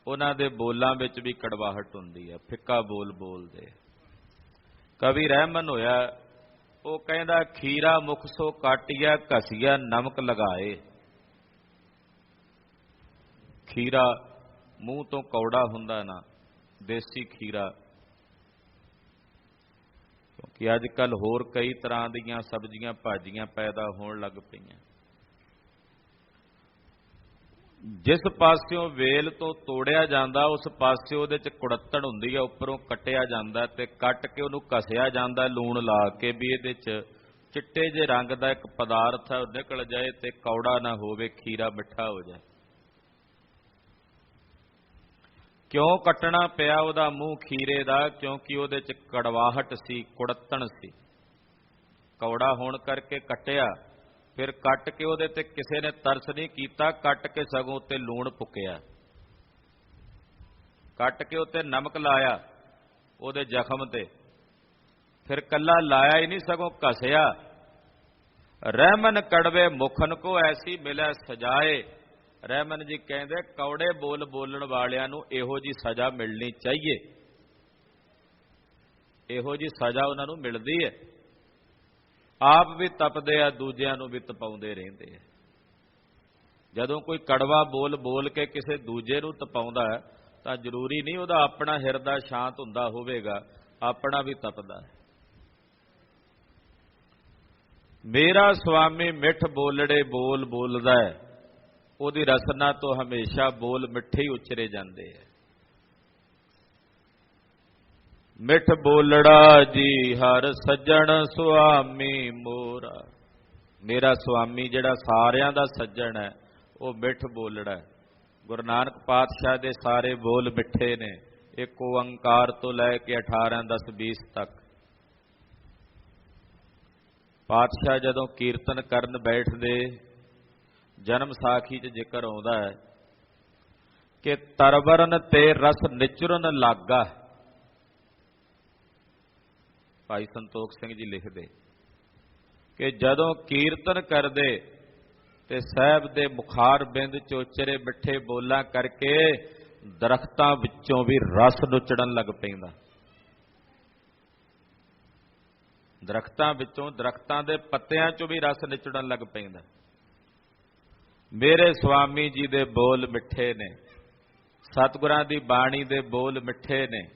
ਉਹਨਾਂ ਦੇ ਬੋਲਾਂ ਵਿੱਚ ਵੀ ਕੜਵਾਹਟ ਹੁੰਦੀ ਹੈ, ਫਿੱਕਾ ਬੋਲ ਬੋਲਦੇ। ਕਵੀ ਰਹਿਮਨ ਹੋਇਆ, ਉਹ ਕਹਿੰਦਾ ਖੀਰਾ ਮੁਖ ਸੋ ਕਾਟਿਆ ਘਸੀਆ ਨਮਕ ਲਗਾਏ। ਖੀਰਾ ਮੂੰਹ ਤੋਂ ਕੌੜਾ ਹੁੰਦਾ ਨਾ, ਦੇਸੀ ਖੀਰਾ, ਕਿਉਂਕਿ ਅੱਜ ਕੱਲ ਹੋਰ ਕਈ ਤਰ੍ਹਾਂ ਦੀਆਂ ਸਬਜ਼ੀਆਂ ਭਾਜੀਆਂ ਪੈਦਾ ਹੋਣ ਲੱਗ ਪਈਆਂ। ਜਿਸ ਪਾਸਿਓਂ ਵੇਲ ਤੋਂ ਤੋੜਿਆ ਜਾਂਦਾ ਉਸ ਪਾਸਿਓਂ ਉਹਦੇ 'ਚ ਕੁੜੱਤਣ ਹੁੰਦੀ ਹੈ, ਉੱਪਰੋਂ ਕੱਟਿਆ ਜਾਂਦਾ ਤੇ ਕੱਟ ਕੇ ਉਹਨੂੰ ਘਸਿਆ ਜਾਂਦਾ ਲੂਣ ਲਾ ਕੇ ਵੀ ਇਹਦੇ 'ਚ ਚਿੱਟੇ ਜਿਹੇ ਰੰਗ ਦਾ ਇੱਕ ਪਦਾਰਥ ਹੈ ਉਹ ਨਿਕਲ ਜਾਏ ਤੇ ਕੌੜਾ ਨਾ ਹੋਵੇ, ਖੀਰਾ ਮਿੱਠਾ ਹੋ ਜਾਏ। ਕਿਉਂ ਕੱਟਣਾ ਪਿਆ ਉਹਦਾ ਮੂੰਹ ਖੀਰੇ ਦਾ? ਕਿਉਂਕਿ ਉਹਦੇ 'ਚ ਕੜਵਾਹਟ ਸੀ, ਕੁੜੱਤਣ ਸੀ। ਕੌੜਾ ਹੋਣ ਕਰਕੇ ਕੱਟਿਆ, ਫਿਰ ਕੱਟ ਕੇ ਉਹਦੇ ਤੇ ਕਿਸੇ ਨੇ ਤਰਸ ਨਹੀਂ ਕੀਤਾ, ਕੱਟ ਕੇ ਸਗੋਂ ਉੱਤੇ ਲੂਣ ਪੁੱਕਿਆ, ਕੱਟ ਕੇ ਉੱਤੇ ਨਮਕ ਲਾਇਆ ਉਹਦੇ ਜ਼ਖਮ ਤੇ, ਫਿਰ ਕੱਲਾ ਲਾਇਆ ਹੀ ਨਹੀਂ ਸਗੋਂ ਘਸਿਆ। ਰਹਿਮਨ ਕੜਵੇ ਮੁਖਨ ਕੋ ਐਸੀ ਮਿਲੇ ਸਜਾਏ। ਰਹਿਮਨ ਜੀ ਕਹਿੰਦੇ ਕੌੜੇ ਬੋਲ ਬੋਲਣ ਵਾਲਿਆਂ ਨੂੰ ਇਹੋ ਜੀ ਸਜ਼ਾ ਮਿਲਣੀ ਚਾਹੀਏ, ਇਹੋ ਜੀ ਸਜ਼ਾ ਉਹਨਾਂ ਨੂੰ ਮਿਲਦੀ ਹੈ। ਆਪ ਵੀ ਤਪਦੇ ਆ, ਦੂਜਿਆਂ ਨੂੰ ਵੀ ਤਪਾਉਂਦੇ ਰਹਿੰਦੇ ਆ। ਜਦੋਂ ਕੋਈ ਕੜਵਾ ਬੋਲ ਬੋਲ ਕੇ ਕਿਸੇ ਦੂਜੇ ਨੂੰ ਤਪਾਉਂਦਾ ਤਾਂ ਜ਼ਰੂਰੀ ਨਹੀਂ ਉਹਦਾ ਆਪਣਾ ਹਿਰਦਾ ਸ਼ਾਂਤ ਹੁੰਦਾ ਹੋਵੇਗਾ, ਆਪਣਾ ਵੀ ਤਪਦਾ ਹੈ। ਮੇਰਾ ਸੁਆਮੀ ਮਿੱਠ ਬੋਲੜੇ ਬੋਲ ਬੋਲਦਾ ਹੈ, ਉਹਦੀ ਰਸਨਾ ਤੋਂ ਹਮੇਸ਼ਾ ਬੋਲ ਮਿੱਠੇ ਹੀ ਉਚਰੇ ਜਾਂਦੇ ਆ। ਮਿੱਠ ਬੋਲੜਾ ਜੀ ਹਰ ਸੱਜਣ ਸੁਆਮੀ ਮੋਰਾ। ਮੇਰਾ ਸੁਆਮੀ ਜਿਹੜਾ ਸਾਰਿਆਂ ਦਾ ਸੱਜਣ ਹੈ ਉਹ ਮਿੱਠ ਬੋਲੜਾ। ਗੁਰੂ ਨਾਨਕ ਪਾਤਸ਼ਾਹ ਦੇ ਸਾਰੇ ਬੋਲ ਮਿੱਠੇ ਨੇ, ਇੱਕ ਓੰਕਾਰ ਤੋਂ ਲੈ ਕੇ 18 10 20 ਤੱਕ। ਪਾਤਸ਼ਾਹ ਜਦੋਂ ਕੀਰਤਨ ਕਰਨ ਬੈਠਦੇ, ਜਨਮ ਸਾਖੀ 'ਚ ਜ਼ਿਕਰ ਆਉਂਦਾ ਹੈ ਕਿ ਤਰਵਰਨ ਤੇ ਰਸ ਨਿਚਰਨ ਲਾਗਾ। ਭਾਈ ਸੰਤੋਖ ਸਿੰਘ ਜੀ ਲਿਖਦੇ ਕਿ ਜਦੋਂ ਕੀਰਤਨ ਕਰਦੇ ਤੇ ਸਾਹਿਬ ਦੇ ਮੁਖਾਰ ਬਿੰਦ ਚੋਚਰੇ ਮਿੱਠੇ ਬੋਲਾਂ ਕਰਕੇ ਦਰਖਤਾਂ ਵਿੱਚੋਂ ਵੀ ਰਸ ਨੁਚੜਨ ਲੱਗ ਪੈਂਦਾ। ਦਰਖਤਾਂ ਵਿੱਚੋਂ, ਦਰਖਤਾਂ ਦੇ ਪੱਤਿਆਂ 'ਚੋਂ ਵੀ ਰਸ ਨਿਚੜਨ ਲੱਗ ਪੈਂਦਾ। ਮੇਰੇ ਸੁਆਮੀ ਜੀ ਦੇ ਬੋਲ ਮਿੱਠੇ ਨੇ, ਸਤਿਗੁਰਾਂ ਦੀ ਬਾਣੀ ਦੇ ਬੋਲ ਮਿੱਠੇ ਨੇ।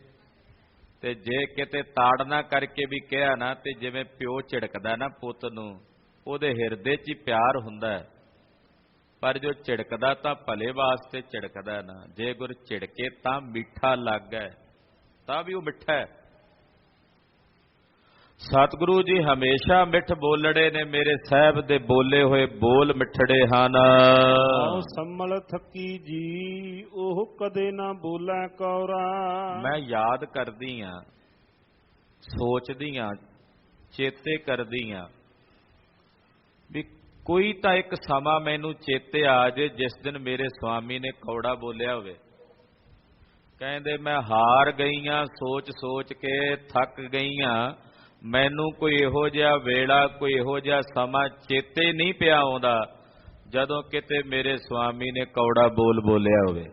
ਤੇ ਜੇ ਕਿਤੇ ਤਾੜਨਾ ਕਰਕੇ ਵੀ ਕਿਹਾ ਨਾ, ਤੇ ਜਿਵੇਂ ਪਿਓ ਝਿੜਕਦਾ ਨਾ ਪੁੱਤ ਨੂੰ, ਉਹਦੇ ਹਿਰਦੇ 'ਚ ਹੀ ਪਿਆਰ ਹੁੰਦਾ ਹੈ। ਪਰ ਜੋ ਝਿੜਕਦਾ ਤਾਂ ਭਲੇ ਵਾਸਤੇ ਝਿੜਕਦਾ ਨਾ, ਜੇ ਗੁਰ ਝਿੜਕੇ ਤਾਂ ਮਿੱਠਾ ਲੱਗਾ ਤਾਂ ਵੀ ਉਹ ਮਿੱਠਾ ਹੈ। ਸਤਿਗੁਰੂ ਜੀ ਹਮੇਸ਼ਾ ਮਿੱਠ ਬੋਲੜੇ ਨੇ, ਮੇਰੇ ਸਾਹਿਬ ਦੇ ਬੋਲੇ ਹੋਏ ਬੋਲ ਮਿੱਠੜੇ ਹਨ। ਆਓ ਸੰਮਲ ਥੱਕੀ ਜੀ ਉਹ ਕਦੇ ਨਾ ਬੋਲੇ ਕੌਰਾ। ਮੈਂ ਯਾਦ ਕਰਦੀ ਆਂ, ਸੋਚਦੀ ਆਂ, ਚੇਤੇ ਕਰਦੀ ਆਂ ਵੀ ਕੋਈ ਤਾਂ ਇੱਕ ਸਮਾਂ ਮੈਨੂੰ ਚੇਤੇ ਆ ਜੇ ਜਿਸ ਦਿਨ ਮੇਰੇ ਸੁਆਮੀ ਨੇ ਕੌੜਾ ਬੋਲਿਆ ਹੋਵੇ। ਕਹਿੰਦੇ ਮੈਂ ਹਾਰ ਗਈਆਂ, ਸੋਚ ਸੋਚ ਕੇ ਥੱਕ ਗਈਆਂ, ਮੈਨੂੰ ਕੋਈ ਇਹੋ ਜਿਹਾ ਵੇਲਾ, ਕੋਈ ਇਹੋ ਜਿਹਾ ਸਮਾਂ ਚੇਤੇ ਨਹੀਂ ਪਿਆ ਆਉਂਦਾ ਜਦੋਂ ਕਿਤੇ ਮੇਰੇ ਸੁਆਮੀ ਨੇ ਕੌੜਾ ਬੋਲ ਬੋਲਿਆ ਹੋਵੇ।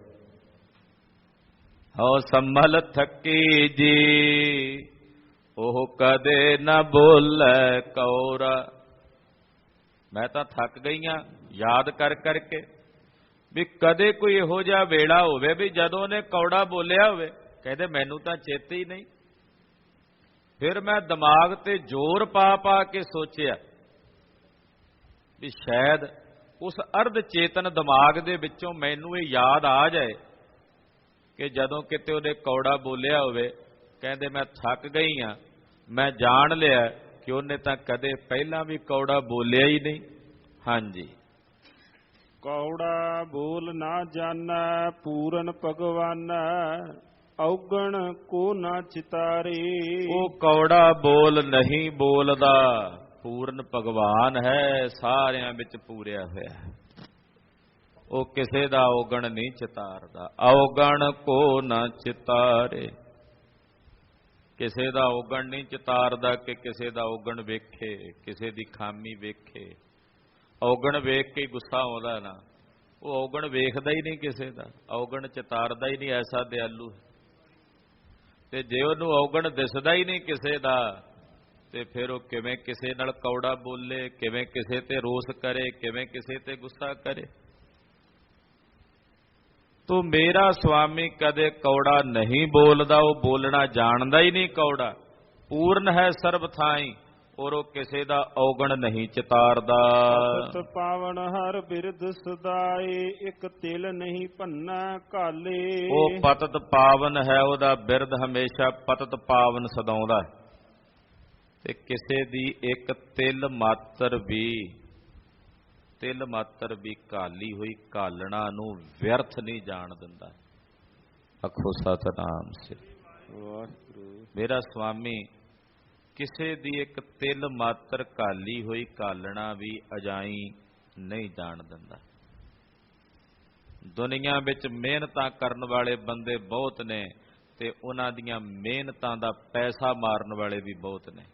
ਹਉ ਸੰਭਲ ਥੱਕੀ ਜੀ ਉਹ ਕਦੇ ਨਾ ਬੋਲੇ ਕੌੜਾ। ਮੈਂ ਤਾਂ ਥੱਕ ਗਈਆਂ ਯਾਦ ਕਰ ਕਰਕੇ ਵੀ ਕਦੇ ਕੋਈ ਇਹੋ ਜਿਹਾ ਵੇਲਾ ਹੋਵੇ ਵੀ ਜਦੋਂ ਉਹਨੇ ਕੌੜਾ ਬੋਲਿਆ ਹੋਵੇ। ਕਹਿੰਦੇ ਮੈਨੂੰ ਤਾਂ ਚੇਤੇ ਹੀ ਨਹੀਂ। ਫਿਰ ਮੈਂ ਦਿਮਾਗ ਤੇ ਜ਼ੋਰ ਪਾ ਪਾ ਕੇ ਸੋਚਿਆ ਵੀ ਸ਼ਾਇਦ ਉਸ ਅਰਧ ਚੇਤਨ ਦਿਮਾਗ ਦੇ ਵਿੱਚੋਂ ਮੈਨੂੰ ਇਹ ਯਾਦ ਆ ਜਾਏ ਕਿ ਜਦੋਂ ਕਿਤੇ ਉਹਨੇ ਕੌੜਾ ਬੋਲਿਆ ਹੋਵੇ। ਕਹਿੰਦੇ ਮੈਂ ਥੱਕ ਗਈ ਹਾਂ, ਮੈਂ ਜਾਣ ਲਿਆ ਕਿ ਉਹਨੇ ਤਾਂ ਕਦੇ ਪਹਿਲਾਂ ਵੀ ਕੌੜਾ ਬੋਲਿਆ ਹੀ ਨਹੀਂ। ਹਾਂਜੀ, ਕੌੜਾ ਬੋਲ ਨਾ ਜਾਣੈ ਪੂਰਨ ਭਗਵਾਨ ਔਗਣ ਕੋ ਨਾ ਚਿਤਾਰੇ। ਉਹ ਕੌੜਾ ਬੋਲ ਨਹੀਂ ਬੋਲਦਾ, ਪੂਰਨ ਭਗਵਾਨ ਹੈ, ਸਾਰਿਆਂ ਵਿੱਚ ਪੂਰਿਆ ਹੋਇਆ ਹੈ। ਉਹ ਕਿਸੇ ਦਾ ਔਗਣ ਨਹੀਂ ਚਿਤਾਰਦਾ। ਔਗਣ ਕੋ ਨਾ ਚਿਤਾਰੇ, ਕਿਸੇ ਦਾ ਔਗਣ ਨਹੀਂ ਚਿਤਾਰਦਾ ਕਿ ਕਿਸੇ ਦਾ ਔਗਣ ਵੇਖੇ, ਕਿਸੇ ਦੀ ਖਾਮੀ ਵੇਖੇ। ਔਗਣ ਵੇਖ ਕੇ ਗੁੱਸਾ ਆਉਂਦਾ ਨਾ, ਉਹ ਔਗਣ ਵੇਖਦਾ ਹੀ ਨਹੀਂ ਕਿਸੇ ਦਾ, ਔਗਣ ਚਿਤਾਰਦਾ ਹੀ ਨਹੀਂ, ਐਸਾ ਦਿਆਲੂ ਹੈ। ਤੇ ਜੇ ਉਹਨੂੰ ਔਗਣ ਦਿਸਦਾ ਹੀ ਨਹੀਂ ਕਿਸੇ ਦਾ, ਤੇ ਫਿਰ ਉਹ ਕਿਵੇਂ ਕਿਸੇ ਨਾਲ ਕੌੜਾ ਬੋਲੇ, ਕਿਵੇਂ ਕਿਸੇ ਤੇ ਰੋਸ ਕਰੇ, ਕਿਵੇਂ ਕਿਸੇ ਤੇ ਗੁੱਸਾ ਕਰੇ। ਤੋ ਮੇਰਾ ਸੁਆਮੀ ਕਦੇ ਕੌੜਾ ਨਹੀਂ ਬੋਲਦਾ, ਉਹ ਬੋਲਣਾ ਜਾਣਦਾ ਹੀ ਨਹੀਂ ਕੌੜਾ। ਪੂਰਨ ਹੈ ਸਰਬ ਥਾਈ ਔਰ ਉਹ ਕਿਸੇ ਦਾ ਔਗਣ ਨਹੀਂ ਚਿਤਾਰਦਾ। ਪਤਤ ਪਾਵਨ ਹਰ ਬਿਰਦ ਸਦਾਏ ਇੱਕ ਤਿਲ ਨਹੀਂ ਭੰਨਾ ਕਾਲੇ। ਉਹ ਪਤਤ ਪਾਵਨ ਹੈ, ਉਹਦਾ ਬਿਰਦ ਹਮੇਸ਼ਾ ਪਤਤ ਪਾਵਨ ਸਦਾਉਂਦਾ ਤੇ ਕਿਸੇ ਦੀ ਇੱਕ ਤਿਲ ਮਾਤਰ ਵੀ ਕਾਲੀ ਹੋਈ ਕਾਲਣਾ ਨੂੰ ਵਿਅਰਥ ਨਹੀਂ ਜਾਣ ਦਿੰਦਾ। ਆਖੋ ਸਤਿਨਾਮ ਸ੍ਰੀ ਵਾਹਿਗੁਰੂ। ਮੇਰਾ ਸੁਆਮੀ ਕਿਸੇ ਦੀ ਇੱਕ ਤਿਲ ਮਾਤਰ ਕਾਲੀ ਹੋਈ ਕਾਲਣਾ ਵੀ ਅਜਾਈ ਨਹੀਂ ਜਾਣ ਦਿੰਦਾ। ਦੁਨੀਆ ਵਿੱਚ ਮਿਹਨਤਾਂ ਕਰਨ ਵਾਲੇ ਬੰਦੇ ਬਹੁਤ ਨੇ ਤੇ ਉਹਨਾਂ ਦੀਆਂ ਮਿਹਨਤਾਂ ਦਾ ਪੈਸਾ ਮਾਰਨ ਵਾਲੇ ਵੀ ਬਹੁਤ ਨੇ,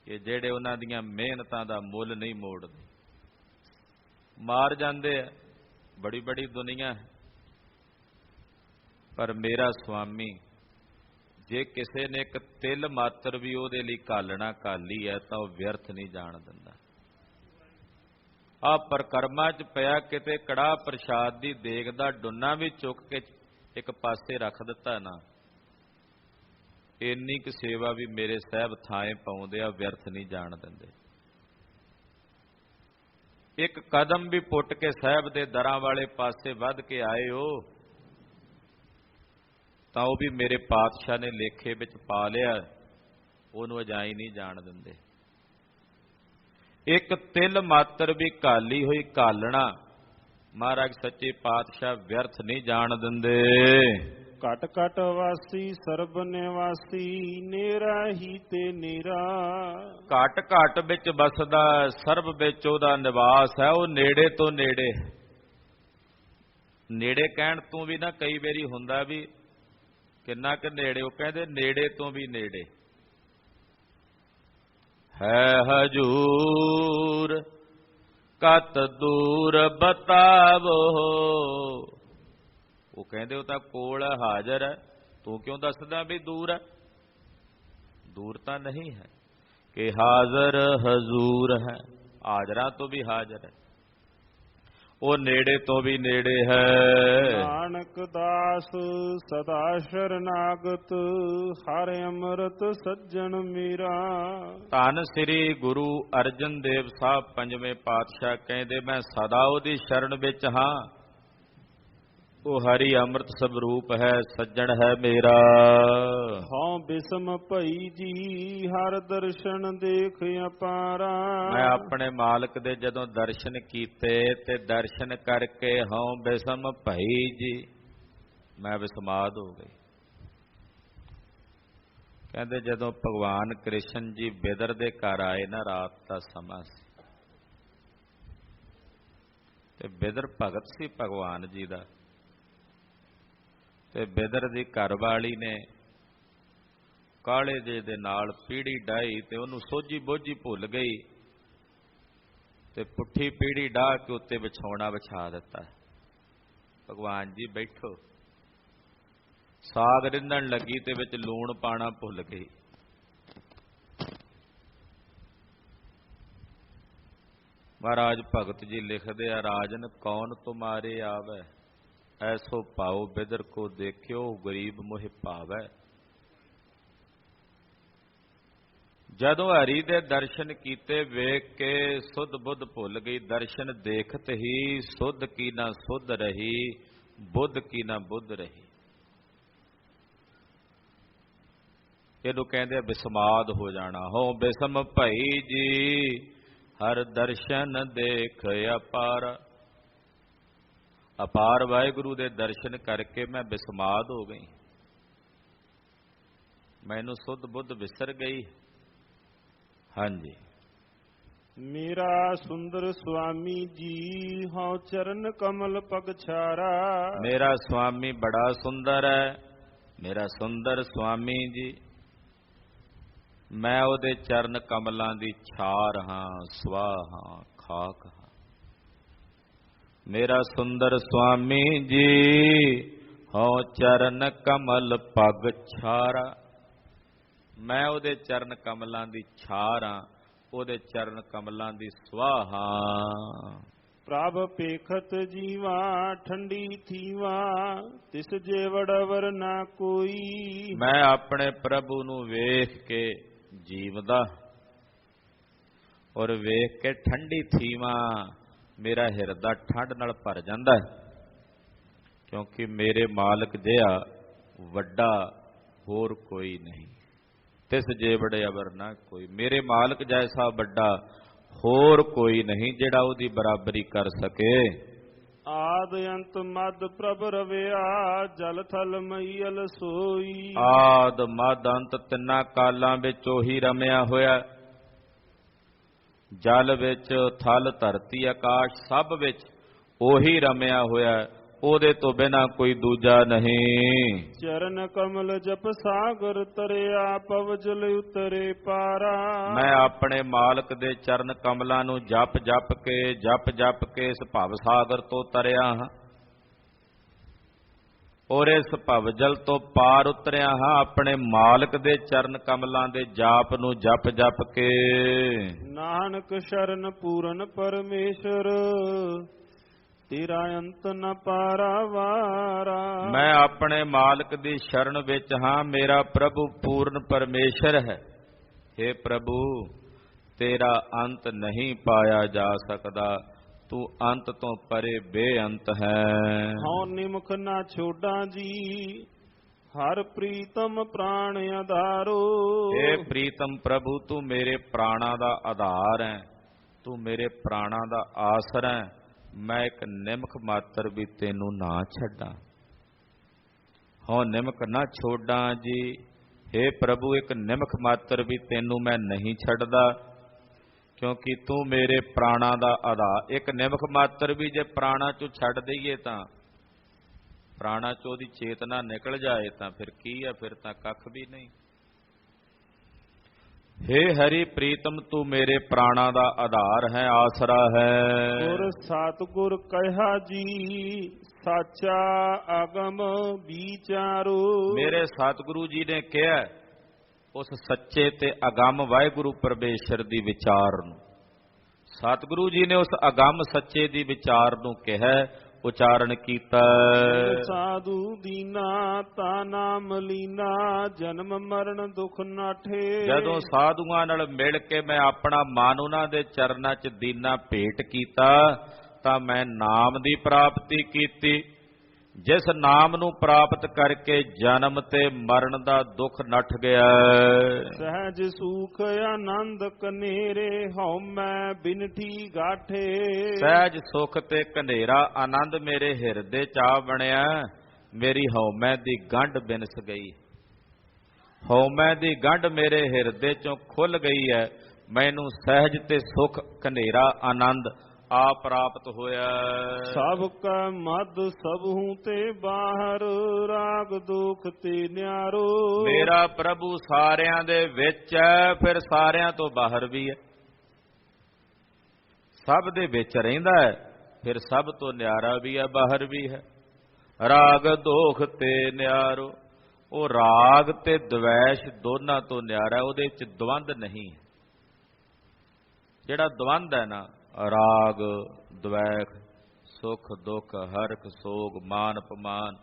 ਕਿ ਜਿਹੜੇ ਉਹਨਾਂ ਦੀਆਂ ਮਿਹਨਤਾਂ ਦਾ ਮੁੱਲ ਨਹੀਂ ਮੋੜਦੇ, ਮਾਰ ਜਾਂਦੇ ਆ। ਬੜੀ ਬੜੀ ਦੁਨੀਆ ਹੈ। ਪਰ ਮੇਰਾ ਸੁਆਮੀ ਜੇ ਕਿਸੇ ਨੇ ਇੱਕ ਤਿਲ ਮਾਤਰ ਵੀ ਉਹਦੇ ਲਈ ਕਾਲਣਾ ਕਾਲੀ ਹੈ ਤਾਂ ਉਹ ਵਿਅਰਥ ਨਹੀਂ ਜਾਣ ਦਿੰਦਾ। ਆ ਪਰਕਰਮਾਂ 'ਚ ਪਿਆ ਕਿਤੇ ਕੜਾਹ ਪ੍ਰਸ਼ਾਦ ਦੀ ਦੇਗ ਦਾ ਡੁੰਨਾ ਵੀ ਚੁੱਕ ਕੇ ਇੱਕ ਪਾਸੇ ਰੱਖ ਦਿੱਤਾ ਨਾ, ਇੰਨੀ ਕੁ ਸੇਵਾ ਵੀ ਮੇਰੇ ਸਾਹਿਬ ਥਾਂ ਪਾਉਂਦੇ ਆ, ਵਿਅਰਥ ਨਹੀਂ ਜਾਣ ਦਿੰਦੇ। ਇੱਕ ਕਦਮ ਵੀ ਪੁੱਟ ਕੇ ਸਾਹਿਬ ਦੇ ਦਰਾਂ ਵਾਲੇ ਪਾਸੇ ਵੱਧ ਕੇ ਆਏ ਹੋ ਤਾਂ ਉਹ ਵੀ ਮੇਰੇ ਪਾਤਸ਼ਾਹ ਨੇ ਲੇਖੇ ਵਿੱਚ ਪਾ ਲਿਆ, ਉਹਨੂੰ ਅਜਾਈ ਨਹੀਂ ਜਾਣ ਦਿੰਦੇ। ਇੱਕ ਤਿਲ ਮਾਤਰ ਵੀ ਕਾਲੀ ਹੋਈ ਕਾਲਣਾ ਮਹਾਰਾਜ ਸੱਚੇ ਪਾਤਸ਼ਾਹ ਵਿਅਰਥ ਨਹੀਂ ਜਾਣ ਦਿੰਦੇ। ਘਟ ਘਟ ਵਾਸੀ ਸਰਬ ਨਿਵਾਸੀ ਨੇਰਾ ਹੀ ਤੇ ਨੇਰਾ। ਘਟ ਘਟ ਵਿੱਚ ਬਸਦਾ, ਸਰਬ ਵਿੱਚ ਉਹਦਾ ਨਿਵਾਸ ਹੈ, ਉਹ ਨੇੜੇ ਤੋਂ ਨੇੜੇ। ਨੇੜੇ ਕਹਿਣ ਤੋਂ ਵੀ ਨਾ ਕਈ ਵਾਰੀ ਹੁੰਦਾ ਵੀ ਕਿੰਨਾ ਕੁ ਨੇੜੇ, ਉਹ ਕਹਿੰਦੇ ਨੇੜੇ ਤੋਂ ਵੀ ਨੇੜੇ ਹੈ ਹਜੂਰ ਕਤ ਦੂਰ ਬਤਾਵੋ। ਉਹ ਕਹਿੰਦੇ ਉਹ ਤਾਂ ਕੋਲ ਹਾਜ਼ਰ ਹੈ, ਤੂੰ ਕਿਉਂ ਦੱਸਦਾ ਵੀ ਦੂਰ ਹੈ? ਦੂਰ ਤਾਂ ਨਹੀਂ ਹੈ ਕਿ ਹਾਜ਼ਰ ਹਜ਼ੂਰ ਹੈ, ਹਾਜ਼ਰਾਂ ਤੋਂ ਵੀ ਹਾਜ਼ਰ ਹੈ, ਉਹ ਨੇੜੇ ਤੋਂ ਵੀ ਨੇੜੇ ਹੈ। ਨਾਨਕ ਦਾਸ ਸਦਾ ਸ਼ਰਨਾਗਤ, ਹਰਿ ਅੰਮ੍ਰਿਤ ਸੱਜਣ ਮੀਰਾ। ਧੰਨ ਸ੍ਰੀ ਗੁਰੂ ਅਰਜਨ ਦੇਵ ਸਾਹਿਬ ਪੰਜਵੇਂ ਪਾਤਸ਼ਾਹ ਕਹਿੰਦੇ, ਮੈਂ ਸਦਾ ਉਹਦੀ ਸ਼ਰਨ ਵਿੱਚ ਹਾਂ, ਉਹ ਹਰੀ ਅੰਮ੍ਰਿਤ ਸਵਰੂਪ ਹੈ, ਸੱਜਣ ਹੈ ਮੇਰਾ। ਹਉ ਬਿਸਮ ਭਈ ਜੀ ਹਰ ਦਰਸ਼ਨ ਦੇਖ ਅਪਾਰਾ। ਮੈਂ ਆਪਣੇ ਮਾਲਕ ਦੇ ਜਦੋਂ ਦਰਸ਼ਨ ਕੀਤੇ ਤੇ ਦਰਸ਼ਨ ਕਰਕੇ ਹਉ ਬਿਸਮ ਭਈ ਜੀ, ਮੈਂ ਵਿਸਮਾਦ ਹੋ ਗਈ। ਕਹਿੰਦੇ ਜਦੋਂ ਭਗਵਾਨ ਕ੍ਰਿਸ਼ਨ ਜੀ ਬਿਦਰ ਦੇ ਘਰ ਆਏ ਨਾ, ਰਾਤ ਦਾ ਸਮਾਂ ਸੀ ਤੇ ਬਿਦਰ ਭਗਤ ਸੀ ਭਗਵਾਨ ਜੀ ਦਾ, ਤੇ ਬਿਦਰ ਦੀ ਘਰਵਾਲੀ ਨੇ ਕਾਲੇ ਜੇ ਦੇ ਨਾਲ ਪੀੜੀ ਡਾਈ ਤੇ ਉਹਨੂੰ ਸੋਝੀ ਬੋਝੀ ਭੁੱਲ ਗਈ ਤੇ ਪੁੱਠੀ ਪੀੜੀ ਡਾਹ ਕੇ ਉੱਤੇ ਵਿਛਾਉਣਾ ਵਿਛਾ ਦਿੱਤਾ। ਭਗਵਾਨ ਜੀ ਬੈਠੋ, ਸਾਗ ਰਿੰਨਣ ਲੱਗੀ ਤੇ ਵਿੱਚ ਲੂਣ ਪਾਣਾ ਭੁੱਲ ਗਈ। ਮਹਾਰਾਜ ਭਗਤ ਜੀ ਲਿਖਦੇ ਆ, ਰਾਜਨ ਕੌਣ ਤੁਮਾਰੇ ਆਵੈ, ਐਸੋ ਪਾਓ ਬਿਦਰ ਕੋ ਦੇਖਿਓ, ਗਰੀਬ ਮੋਹਿ ਭਾਵੈ। ਜਦੋਂ ਹਰੀ ਦੇ ਦਰਸ਼ਨ ਕੀਤੇ ਵੇਖ ਕੇ ਸੁਧ ਬੁੱਧ ਭੁੱਲ ਗਈ। ਦਰਸ਼ਨ ਦੇਖਤ ਹੀ ਸੁਧ ਕੀ ਨਾ ਸੁਧ ਰਹੀ, ਬੁੱਧ ਕੀ ਨਾ ਬੁੱਧ ਰਹੀ। ਇਹਨੂੰ ਕਹਿੰਦੇ ਬਿਸਮਾਦ ਹੋ ਜਾਣਾ। ਹੋ ਬਿਸਮ ਭਈ ਜੀ ਹਰ ਦਰਸ਼ਨ ਦੇਖ ਅਪਾਰ। ਅਪਾਰ ਵਾਹਿਗੁਰੂ ਦੇ ਦਰਸ਼ਨ ਕਰਕੇ ਮੈਂ ਬਿਸਮਾਦ ਹੋ ਗਈ, ਮੈਨੂੰ ਸੁੱਧ ਬੁੱਧ ਵਿਸਰ ਗਈ। ਹਾਂਜੀ। ਮੇਰਾ ਸੁੰਦਰ ਸੁਆਮੀ ਜੀ ਹਉ ਚਰਨ ਕਮਲ ਪਗ ਛਾਰਾ। ਮੇਰਾ ਸੁਆਮੀ ਬੜਾ ਸੁੰਦਰ ਹੈ, ਮੇਰਾ ਸੁੰਦਰ ਸੁਆਮੀ ਜੀ, ਮੈਂ ਉਹਦੇ ਚਰਨ ਕਮਲਾਂ ਦੀ ਛਾਰ ਹਾਂ, ਸਵਾਹ ਹਾਂ, ਖਾਕ ਹਾਂ। ਮੇਰਾ ਸੁੰਦਰ ਸੁਆਮੀ ਜੀ ਹਉ ਚਰਨ ਕਮਲ ਪਗ ਛਾਰਾ। ਮੈਂ ਉਹਦੇ ਚਰਨ ਕਮਲਾਂ ਦੀ ਛਾਰ ਹਾਂ, ਉਹਦੇ ਚਰਨ ਕਮਲਾਂ ਦੀ ਸਵਾਹ ਹਾਂ। ਪ੍ਰਭ ਪੇਖਤ ਜੀਵਾ ਠੰਡੀ ਥੀਵਾ, ਤਿਸ ਜੇ ਵੜਵਰ ਨਾ ਕੋਈ। ਮੈਂ ਆਪਣੇ ਪ੍ਰਭੂ ਨੂੰ ਵੇਖ ਕੇ ਜੀਵਦਾ ਔਰ ਵੇਖ ਕੇ ਠੰਡੀ ਥੀਵਾ, ਮੇਰਾ ਹਿਰਦਾ ਠੰਡ ਨਾਲ ਭਰ ਜਾਂਦਾ ਹੈ, ਕਿਉਂਕਿ ਮੇਰੇ ਮਾਲਕ ਜਿਹਾ ਵੱਡਾ ਹੋਰ ਕੋਈ ਨਹੀਂ। ਤਿਸ ਜੇ ਬੜੇ ਅਵਰ ਨਾ ਕੋਈ, ਮੇਰੇ ਮਾਲਕ ਜੈਸਾ ਵੱਡਾ ਹੋਰ ਕੋਈ ਨਹੀਂ ਜਿਹੜਾ ਉਹਦੀ ਬਰਾਬਰੀ ਕਰ ਸਕੇ। ਆਦ ਅੰਤ ਮਦ ਪ੍ਰਭ ਰਵਿਆ, ਜਲ ਥਲ ਮਈਲ ਸੋਈ। ਆਦ ਮਦ ਅੰਤ ਤਿੰਨਾਂ ਕਾਲਾਂ ਵਿੱਚ ਉਹੀ ਰਮਿਆ ਹੋਇਆ, ਜਲ ਵਿੱਚ, ਥਲ, ਧਰਤੀ, ਆਕਾਸ਼ ਸਭ ਵਿੱਚ ਉਹੀ ਰਮਿਆ ਹੋਇਆ, ਉਹਦੇ ਤੋਂ ਬਿਨਾਂ ਕੋਈ ਦੂਜਾ ਨਹੀਂ। ਚਰਨ ਕਮਲ ਜਪ ਸਾਗਰ ਤਰਿਆ, ਪਵ ਜਲ ਉਤਰੇ ਪਾਰਾ। ਮੈਂ ਆਪਣੇ ਮਾਲਕ ਦੇ ਚਰਨ ਕਮਲਾਂ ਨੂੰ ਜਪ ਜਪ ਕੇ ਇਸ ਭਵ ਸਾਗਰ ਤੋਂ ਤਰਿਆ ਹਾਂ ਔਰ ਇਸ ਭਵ ਜਲ ਤੋਂ ਪਾਰ ਉਤਰਿਆ ਹਾਂ, ਆਪਣੇ ਮਾਲਕ ਦੇ ਚਰਨ ਕਮਲਾਂ ਦੇ ਜਾਪ ਨੂੰ ਜਪ ਕੇ। ਨਾਨਕ ਸ਼ਰਨ ਪੂਰਨ ਪਰਮੇਸ਼ਰ, ਤੇਰਾ ਅੰਤ ਨ ਪਾਰਾਵਾਰਾ। ਮੈਂ ਆਪਣੇ ਮਾਲਕ ਦੀ ਸ਼ਰਨ ਵਿੱਚ ਹਾਂ, ਮੇਰਾ ਪ੍ਰਭੂ ਪੂਰਨ ਪਰਮੇਸ਼ਰ ਹੈ। हे ਪ੍ਰਭੂ, ਤੇਰਾ ਅੰਤ ਨਹੀਂ ਪਾਇਆ ਜਾ ਸਕਦਾ, ਤੂੰ ਅੰਤ ਤੋਂ ਪਰੇ ਬੇਅੰਤ ਹੈ। ਹਉ ਨਿਮਖ ਨਾ ਛੋਡਾਂ ਜੀ, ਹਰ ਪ੍ਰੀਤਮ ਪ੍ਰਾਣ ਆਧਾਰੋ। हे ਪ੍ਰੀਤਮ ਪ੍ਰਭੂ, ਤੂੰ ਮੇਰੇ ਪ੍ਰਾਣਾਂ ਦਾ ਆਧਾਰ ਹੈ, ਤੂੰ ਮੇਰੇ ਪ੍ਰਾਣਾਂ ਦਾ ਆਸਰਾ ਹੈ। ਮੈਂ ਇੱਕ ਨਿਮਖ ਮਾਤਰ ਵੀ ਤੈਨੂੰ ਨਾ ਛੱਡਾਂ। ਹਉ ਨਿਮਖ ਨਾ ਛੋਡਾਂ ਜੀ, हे ਪ੍ਰਭੂ, ਇੱਕ ਨਿਮਖ ਮਾਤਰ ਵੀ ਤੈਨੂੰ ਮੈਂ ਨਹੀਂ ਛੱਡਦਾ, ਕਿਉਂਕਿ ਤੂੰ ਮੇਰੇ ਪ੍ਰਾਣਾਂ ਦਾ ਆਧਾਰ। ਇੱਕ ਨਿਮਖ ਮਾਤਰ ਵੀ ਜੇ ਪ੍ਰਾਣਾਂ ਚੋਂ ਛੱਡ ਦਈਏ ਤਾਂ, ਪ੍ਰਾਣਾਂ ਚੋਂ ਉਹਦੀ ਚੇਤਨਾ ਨਿਕਲ ਜਾਏ ਤਾਂ ਫਿਰ ਕੀ ਹੈ, ਫਿਰ ਤਾਂ ਕੱਖ ਵੀ ਨਹੀਂ। हे हरि प्रीतम तू मेरे प्राणा दा आधार है, आसरा है। ਗੁਰ ਸਤਿਗੁਰ ਕਹਿਆ ਜੀ ਸਾਚਾ ਅਗਮ ਵਿਚਾਰੋ। ਮੇਰੇ ਸਤਿਗੁਰੂ ਜੀ ਨੇ ਕਿਹਾ ਉਸ ਸੱਚੇ ਤੇ ਅਗੰਮ ਵਾਹਿਗੁਰੂ ਪਰਮੇਸ਼ਰ ਦੀ ਵਿਚਾਰ ਨੂੰ। ਸਤਿਗੁਰੂ ਜੀ ਨੇ ਉਸ ਅਗੰਮ ਸੱਚੇ ਦੀ ਵਿਚਾਰ ਨੂੰ ਕਿਹਾ, ਉਚਾਰਨ ਕੀਤਾ। ਸਾਧੂ ਦੀਨਾ ਤਾ ਨਾਮ ਲੀਨਾ ਜਨਮ ਮਰਨ ਦੁਖ ਨਾਠੇ। ਜਦੋਂ ਸਾਧੂਆਂ ਨਾਲ ਮਿਲ ਕੇ ਮੈਂ ਆਪਣਾ ਮਨ ਉਹਨਾਂ ਦੇ ਚਰਨਾਂ 'ਚ ਦੀਨਾ ਭੇਟ ਕੀਤਾ ਤਾਂ ਮੈਂ ਨਾਮ ਦੀ ਪ੍ਰਾਪਤੀ ਕੀਤੀ। ਜਿਸ ਨਾਮ ਨੂੰ ਪ੍ਰਾਪਤ ਕਰਕੇ ਜਨਮ ਤੇ ਮਰਨ ਦਾ ਦੁੱਖ ਨੱਠ ਗਿਆ। ਸਹਿਜ ਸੁਖ ਆਨੰਦ ਕਨੇਰੇ ਹਉ ਮੈਂ ਬਿਨਠੀ ਗਾਠੇ। ਸਹਿਜ ਸੁਖ ਤੇ ਕਨੇਰਾ ਆਨੰਦ ਮੇਰੇ ਹਿਰਦੇ 'ਚ ਆ ਬਣਿਆ। ਮੇਰੀ ਹਉਮੈ ਦੀ ਗੰਢ ਬਿਨਸ ਗਈ। ਹਉਮੈ ਦੀ ਗੰਢ ਮੇਰੇ ਹਿਰਦੇ 'ਚੋਂ ਖੁੱਲ ਗਈ ਹੈ। ਮੈਨੂੰ ਸਹਿਜ ਤੇ ਸੁਖ ਕਨੇਰਾ ਆਨੰਦ ਆ ਪ੍ਰਾਪਤ ਹੋਇਆ। ਸਭ ਕਾ ਮਦ ਸਭੂ ਤੇ ਬਾਹਰ ਰਾਗ ਦੁਖ ਤੇ ਨਿਆਰੋ। ਮੇਰਾ ਪ੍ਰਭੂ ਸਾਰਿਆਂ ਦੇ ਵਿੱਚ ਹੈ, ਫਿਰ ਸਾਰਿਆਂ ਤੋਂ ਬਾਹਰ ਵੀ ਹੈ। ਸਭ ਦੇ ਵਿੱਚ ਰਹਿੰਦਾ ਹੈ, ਫਿਰ ਸਭ ਤੋਂ ਨਿਆਰਾ ਵੀ ਹੈ, ਬਾਹਰ ਵੀ ਹੈ। ਰਾਗ ਦੁਖ ਤੇ ਨਿਆਰੋ। ਉਹ ਰਾਗ ਤੇ ਦਵੈਸ਼ ਦੋਨਾਂ ਤੋਂ ਨਿਆਰਾ, ਉਹਦੇ ਵਿੱਚ ਦਵੰਦ ਨਹੀਂ। ਜਿਹੜਾ ਦਵੰਦ ਹੈ ਨਾ, ਰਾਗ ਦਵੈਖ ਸੁਖ ਦੁੱਖ ਹਰਖ ਸੋਗ ਮਾਨ ਅਪਮਾਨ,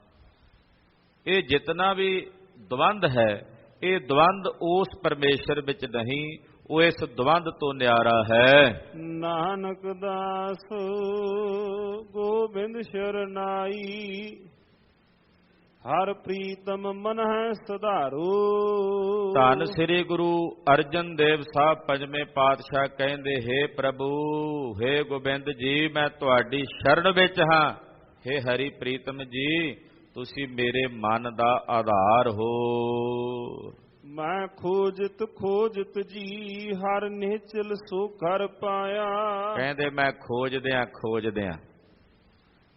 ਇਹ ਜਿਤਨਾ ਵੀ ਦਵੰਦ ਹੈ, ਇਹ ਦਵੰਦ ਉਸ ਪਰਮੇਸ਼ਰ ਵਿੱਚ ਨਹੀਂ, ਉਹ ਇਸ ਦਵੰਦ ਤੋਂ ਨਿਆਰਾ ਹੈ। ਨਾਨਕ ਦਾਸ ਗੋਬਿੰਦ ਸ਼ਰਨਾਈ ਹਰ ਪ੍ਰੀਤਮ ਮਨ ਹੈ ਸੁਧਾਰੋ। ਧੰਨ ਸ੍ਰੀ ਗੁਰੂ ਅਰਜਨ ਦੇਵ ਸਾਹਿਬ ਪੰਜਵੇਂ ਪਾਤਸ਼ਾਹ ਕਹਿੰਦੇ, ਹੇ ਪ੍ਰਭੂ, ਹੇ ਗੋਬਿੰਦ ਜੀ, ਮੈਂ ਤੁਹਾਡੀ ਸ਼ਰਨ ਵਿੱਚ ਹਾਂ। ਹੇ ਹਰੀ ਪ੍ਰੀਤਮ ਜੀ, ਤੁਸੀਂ ਮੇਰੇ ਮਨ ਦਾ ਆਧਾਰ ਹੋ। ਮੈਂ ਖੋਜਤ ਜੀ ਹਰ ਨਿਹਚਲ ਸੋ ਕਰ ਪਾਇਆ। ਕਹਿੰਦੇ ਮੈਂ ਖੋਜਦਿਆਂ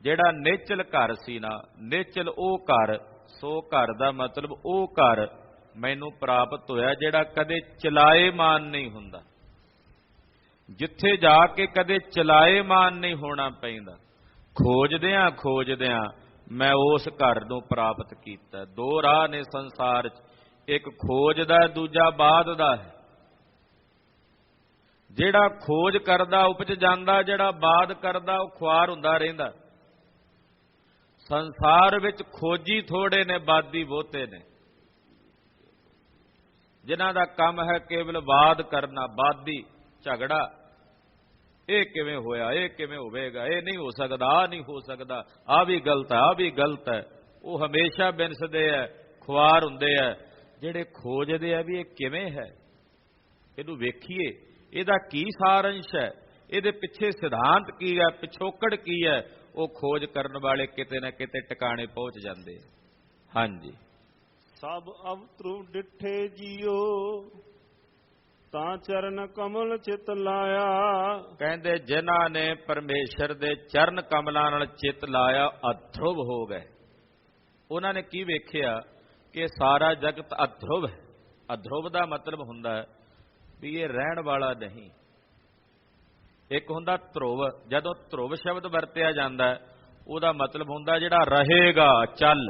ਜਿਹੜਾ ਨਿਹਚਲ ਘਰ ਸੀ ਨਾ, ਨਿਹਚਲ ਉਹ ਘਰ, ਸੋ ਘਰ ਦਾ ਮਤਲਬ ਉਹ ਘਰ ਮੈਨੂੰ ਪ੍ਰਾਪਤ ਹੋਇਆ ਜਿਹੜਾ ਕਦੇ ਚਲਾਏਮਾਨ ਨਹੀਂ ਹੁੰਦਾ, ਜਿੱਥੇ ਜਾ ਕੇ ਕਦੇ ਚਲਾਏਮਾਨ ਨਹੀਂ ਹੋਣਾ ਪੈਂਦਾ। ਖੋਜਦਿਆਂ ਮੈਂ ਉਸ ਘਰ ਨੂੰ ਪ੍ਰਾਪਤ ਕੀਤਾ। ਦੋ ਰਾਹ ਨੇ ਸੰਸਾਰ 'ਚ, ਇੱਕ ਖੋਜ ਦਾ, ਦੂਜਾ ਬਾਦ ਦਾ ਹੈ। ਜਿਹੜਾ ਖੋਜ ਕਰਦਾ ਉਪਜ ਜਾਂਦਾ, ਜਿਹੜਾ ਬਾਦ ਕਰਦਾ ਉਹ ਖੁਆਰ ਹੁੰਦਾ ਰਹਿੰਦਾ। ਸੰਸਾਰ ਵਿੱਚ ਖੋਜੀ ਥੋੜੇ ਨੇ, ਬਾਦੀ ਬਹੁਤੇ ਨੇ। ਜਿਨ੍ਹਾਂ ਦਾ ਕੰਮ ਹੈ ਕੇਵਲ ਬਾਦ ਕਰਨਾ, ਬਾਦੀ ਝਗੜਾ, ਇਹ ਕਿਵੇਂ ਹੋਇਆ, ਇਹ ਕਿਵੇਂ ਹੋਵੇਗਾ, ਇਹ ਨਹੀਂ ਹੋ ਸਕਦਾ, ਆ ਨਹੀਂ ਹੋ ਸਕਦਾ, ਆ ਵੀ ਗਲਤ ਹੈ, ਆ ਵੀ ਗਲਤ ਹੈ। ਉਹ ਹਮੇਸ਼ਾ ਬਿਨਸਦੇ ਹੈ, ਖੁਆਰ ਹੁੰਦੇ ਹੈ। ਜਿਹੜੇ ਖੋਜਦੇ ਆ ਵੀ ਇਹ ਕਿਵੇਂ ਹੈ, ਇਹਨੂੰ ਵੇਖੀਏ, ਇਹਦਾ ਕੀ ਸਾਰੰਸ਼ ਹੈ, ਇਹਦੇ ਪਿੱਛੇ ਸਿਧਾਂਤ ਕੀ ਹੈ, ਪਿਛੋਕੜ ਕੀ ਹੈ, ਉਹ ਖੋਜ ਕਰਨ ਵਾਲੇ ਕਿਤੇ ਨਾ ਕਿਤੇ ਟਿਕਾਣੇ ਪਹੁੰਚ ਜਾਂਦੇ। ਹਾਂਜੀ। ਸਭ ਅਵਤਰੂ ਡਿਠੇ ਜੀਓ ਤਾਂ ਚਰਨ ਕਮਲ ਚਿਤ ਲਾਇਆ। ਕਹਿੰਦੇ ਜਿਨ੍ਹਾਂ ਨੇ ਪਰਮੇਸ਼ਰ ਦੇ ਚਰਨ ਕਮਲਾਂ ਨਾਲ ਚਿਤ ਲਾਇਆ, ਅਧਰੁਵ ਹੋ ਗਏ। ਉਹਨਾਂ ਨੇ ਕੀ ਵੇਖਿਆ ਕਿ ਸਾਰਾ ਜਗਤ ਅਧਰੁਵ ਹੈ। ਅਧਰੁਵ ਦਾ ਮਤਲਬ ਹੁੰਦਾ ਹੈ ਵੀ ਇਹ ਰਹਿਣ ਵਾਲਾ ਨਹੀਂ। ਇੱਕ ਹੁੰਦਾ ਧਰੁਵ। ਜਦੋਂ ਧਰੁਵ ਸ਼ਬਦ ਵਰਤਿਆ ਜਾਂਦਾ ਉਹਦਾ ਮਤਲਬ ਹੁੰਦਾ ਜਿਹੜਾ ਰਹੇਗਾ, ਚੱਲ।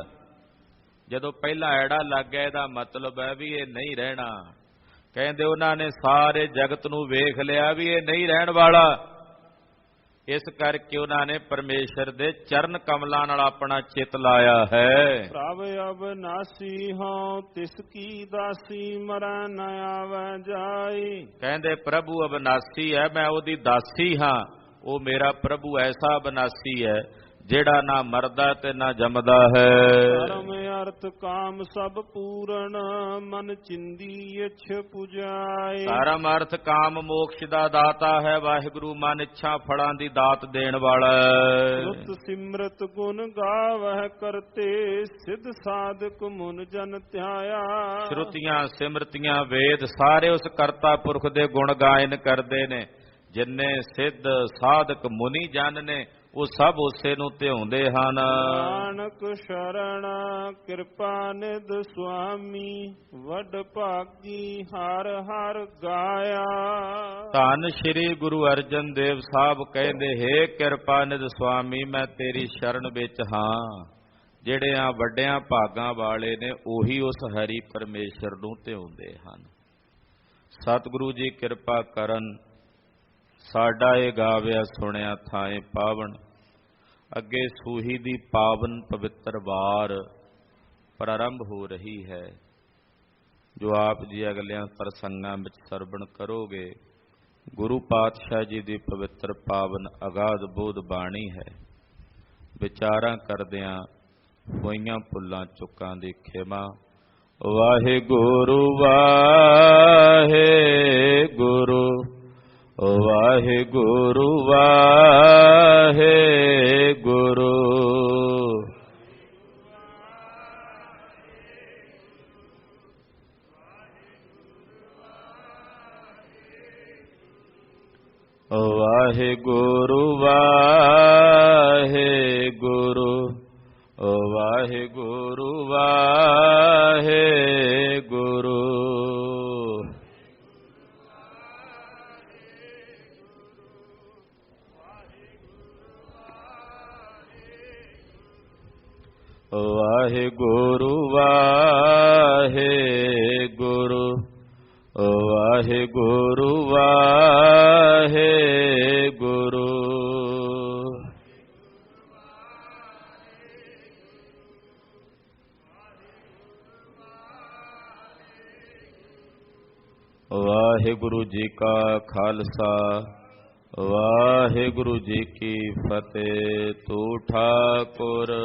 ਜਦੋਂ ਪਹਿਲਾ ਐੜਾ ਲੱਗ ਗਿਆ ਇਹਦਾ ਮਤਲਬ ਹੈ ਵੀ ਇਹ ਨਹੀਂ ਰਹਿਣਾ। ਕਹਿੰਦੇ ਉਹਨਾਂ ਨੇ ਸਾਰੇ ਜਗਤ ਨੂੰ ਵੇਖ ਲਿਆ ਵੀ ਇਹ ਨਹੀਂ ਰਹਿਣ ਵਾਲਾ। ਇਸ ਕਰਕੇ ਉਹਨਾਂ ਨੇ ਪਰਮੇਸ਼ਰ ਦੇ ਚਰਨ ਕਮਲਾਂ ਨਾਲ ਆਪਣਾ ਚਿੱਤ ਲਾਇਆ ਹੈ। ਪ੍ਰਭ ਅਬਨਾਸੀ ਹਾਂ ਤਿਸ ਕੀ ਦਾਸੀ ਮਰੈ ਨ ਆਵੈ ਜਾਈ। ਕਹਿੰਦੇ ਪ੍ਰਭੂ ਅਬਨਾਸੀ ਹੈ, ਮੈਂ ਉਹਦੀ ਦਾਸੀ ਹਾਂ। ਉਹ ਮੇਰਾ ਪ੍ਰਭੂ ਐਸਾ ਅਬਨਾਸੀ ਹੈ ਜਿਹੜਾ ਨਾ ਮਰਦਾ ਤੇ ਨਾ ਜੰਮਦਾ ਹੈ। ਧਰਮ ਅਰਥ ਕਾਮ ਸਭ ਪੂਰਨ ਮਨ ਚਿੰਦੀ ਇਛ ਪੁਜਾਏ। ਧਰਮ ਅਰਥ ਕਾਮ ਮੋਕਸ਼ ਦਾ ਦਾਤਾ ਹੈ ਵਾਹਿਗੁਰੂ। ਮਨ ਇੱਛਾ ਫਲਾਂ ਦੀ ਦਾਤ ਦੇਣ ਵਾਲਾ। ਸੁਤ ਸਿਮਰਤ ਗੁਣ ਗਾਵਹਿ ਕਰਤੇ ਸਿਧ ਸਾਧਕ ਮੁਨ ਜਨ ਧਿਆਇਆ। ਸ਼ਰੂਤੀਆਂ ਸਿਮਰਤੀਆਂ ਵੇਦ ਸਾਰੇ ਉਸ ਕਰਤਾ ਪੁਰਖ ਦੇ ਗੁਣ ਗਾਇਨ ਕਰਦੇ ਨੇ। ਜਿੰਨੇ ਸਿੱਧ ਸਾਧਕ ਮੁਨੀ ਜਨ ਨੇ ਉਹ ਸਭ ਉਸੇ ਨੂੰ ਧਿਆਉਂਦੇ ਹਨ। ਨਾਨਕ ਸ਼ਰਨ ਕਿਰਪਾ ਨਿਧ ਸੁਆਮੀ, ਵੱਡ ਭਾਗੀ ਹਰ ਹਰ ਗਾਇਆ। ਧੰਨ ਸ਼੍ਰੀ ਗੁਰੂ ਅਰਜਨ ਦੇਵ ਸਾਹਿਬ ਕਹਿੰਦੇ, ਹੇ ਕਿਰਪਾ ਨਿਧ ਸੁਆਮੀ, ਮੈਂ ਤੇਰੀ ਸ਼ਰਨ ਵਿੱਚ ਹਾਂ। ਜਿਹੜੇ ਆ ਵੱਡਿਆਂ ਭਾਗਾਂ ਵਾਲੇ ਨੇ ਉਹੀ ਉਸ ਹਰੀ ਪਰਮੇਸ਼ਰ ਨੂੰ ਧਿਆਉਂਦੇ ਹਨ। ਸਤਿਗੁਰੂ ਜੀ ਕਿਰਪਾ ਕਰਨ, ਸਾਡਾ ਇਹ ਗਾਵਿਆ ਸੁਣਿਆ ਥਾਏ ਪਾਵਨ। ਅੱਗੇ ਸੂਹੀ ਦੀ ਪਾਵਨ ਪਵਿੱਤਰ ਵਾਰ ਪ੍ਰਾਰੰਭ ਹੋ ਰਹੀ ਹੈ, ਜੋ ਆਪ ਜੀ ਅਗਲਿਆਂ ਪ੍ਰਸੰਗਾਂ ਵਿੱਚ ਸਰਵਣ ਕਰੋਗੇ। ਗੁਰੂ ਪਾਤਸ਼ਾਹ ਜੀ ਦੀ ਪਵਿੱਤਰ ਪਾਵਨ ਅਗਾਧ ਬੋਧ ਬਾਣੀ ਹੈ। ਵਿਚਾਰਾਂ ਕਰਦਿਆਂ ਹੋਈਆਂ ਭੁੱਲਾਂ ਚੁੱਕਾਂ ਦੀ ਖਿਮਾ। ਵਾਹਿਗੁਰੂ ਵਾਹਿਗੁਰੂ ਵਾਹਿਗੁਰੂ ਵਾਹਿਗੁਰੂ। ਵਾਹਿਗੁਰੂ ਵਾਹਿਗੁਰੂ ਵਾਹਿਗੁਰੂ ਵਾਹਿਗੁਰੂ। ਵਾਹਿਗੁਰੂ ਵਾਹਿਗੁਰੂ ਵਾਹਿਗੁਰੂ ਵਾਹਿਗੁਰੂ। ਵਾਹਿਗੁਰੂ ਜੀ ਕਾ ਖਾਲਸਾ, ਵਾਹਿਗੁਰੂ ਜੀ ਕੀ ਫਤਿਹ। ਤੂੰ ਠਾਕੁਰ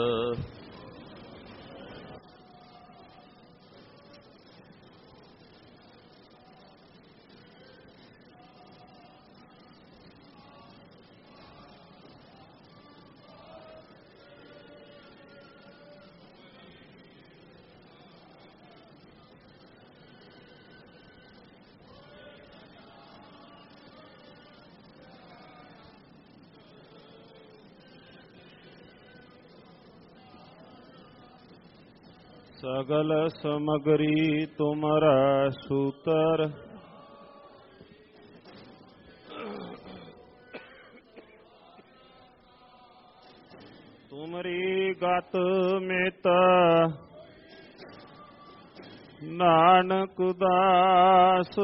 ਸਗਲ ਸਮਗਰੀ ਤੁਮਰਾ ਸੂਤਰ, ਤੁਮਰੀ ਗਤ ਮੇਤ ਨਾਨਕ ਦਾਸ।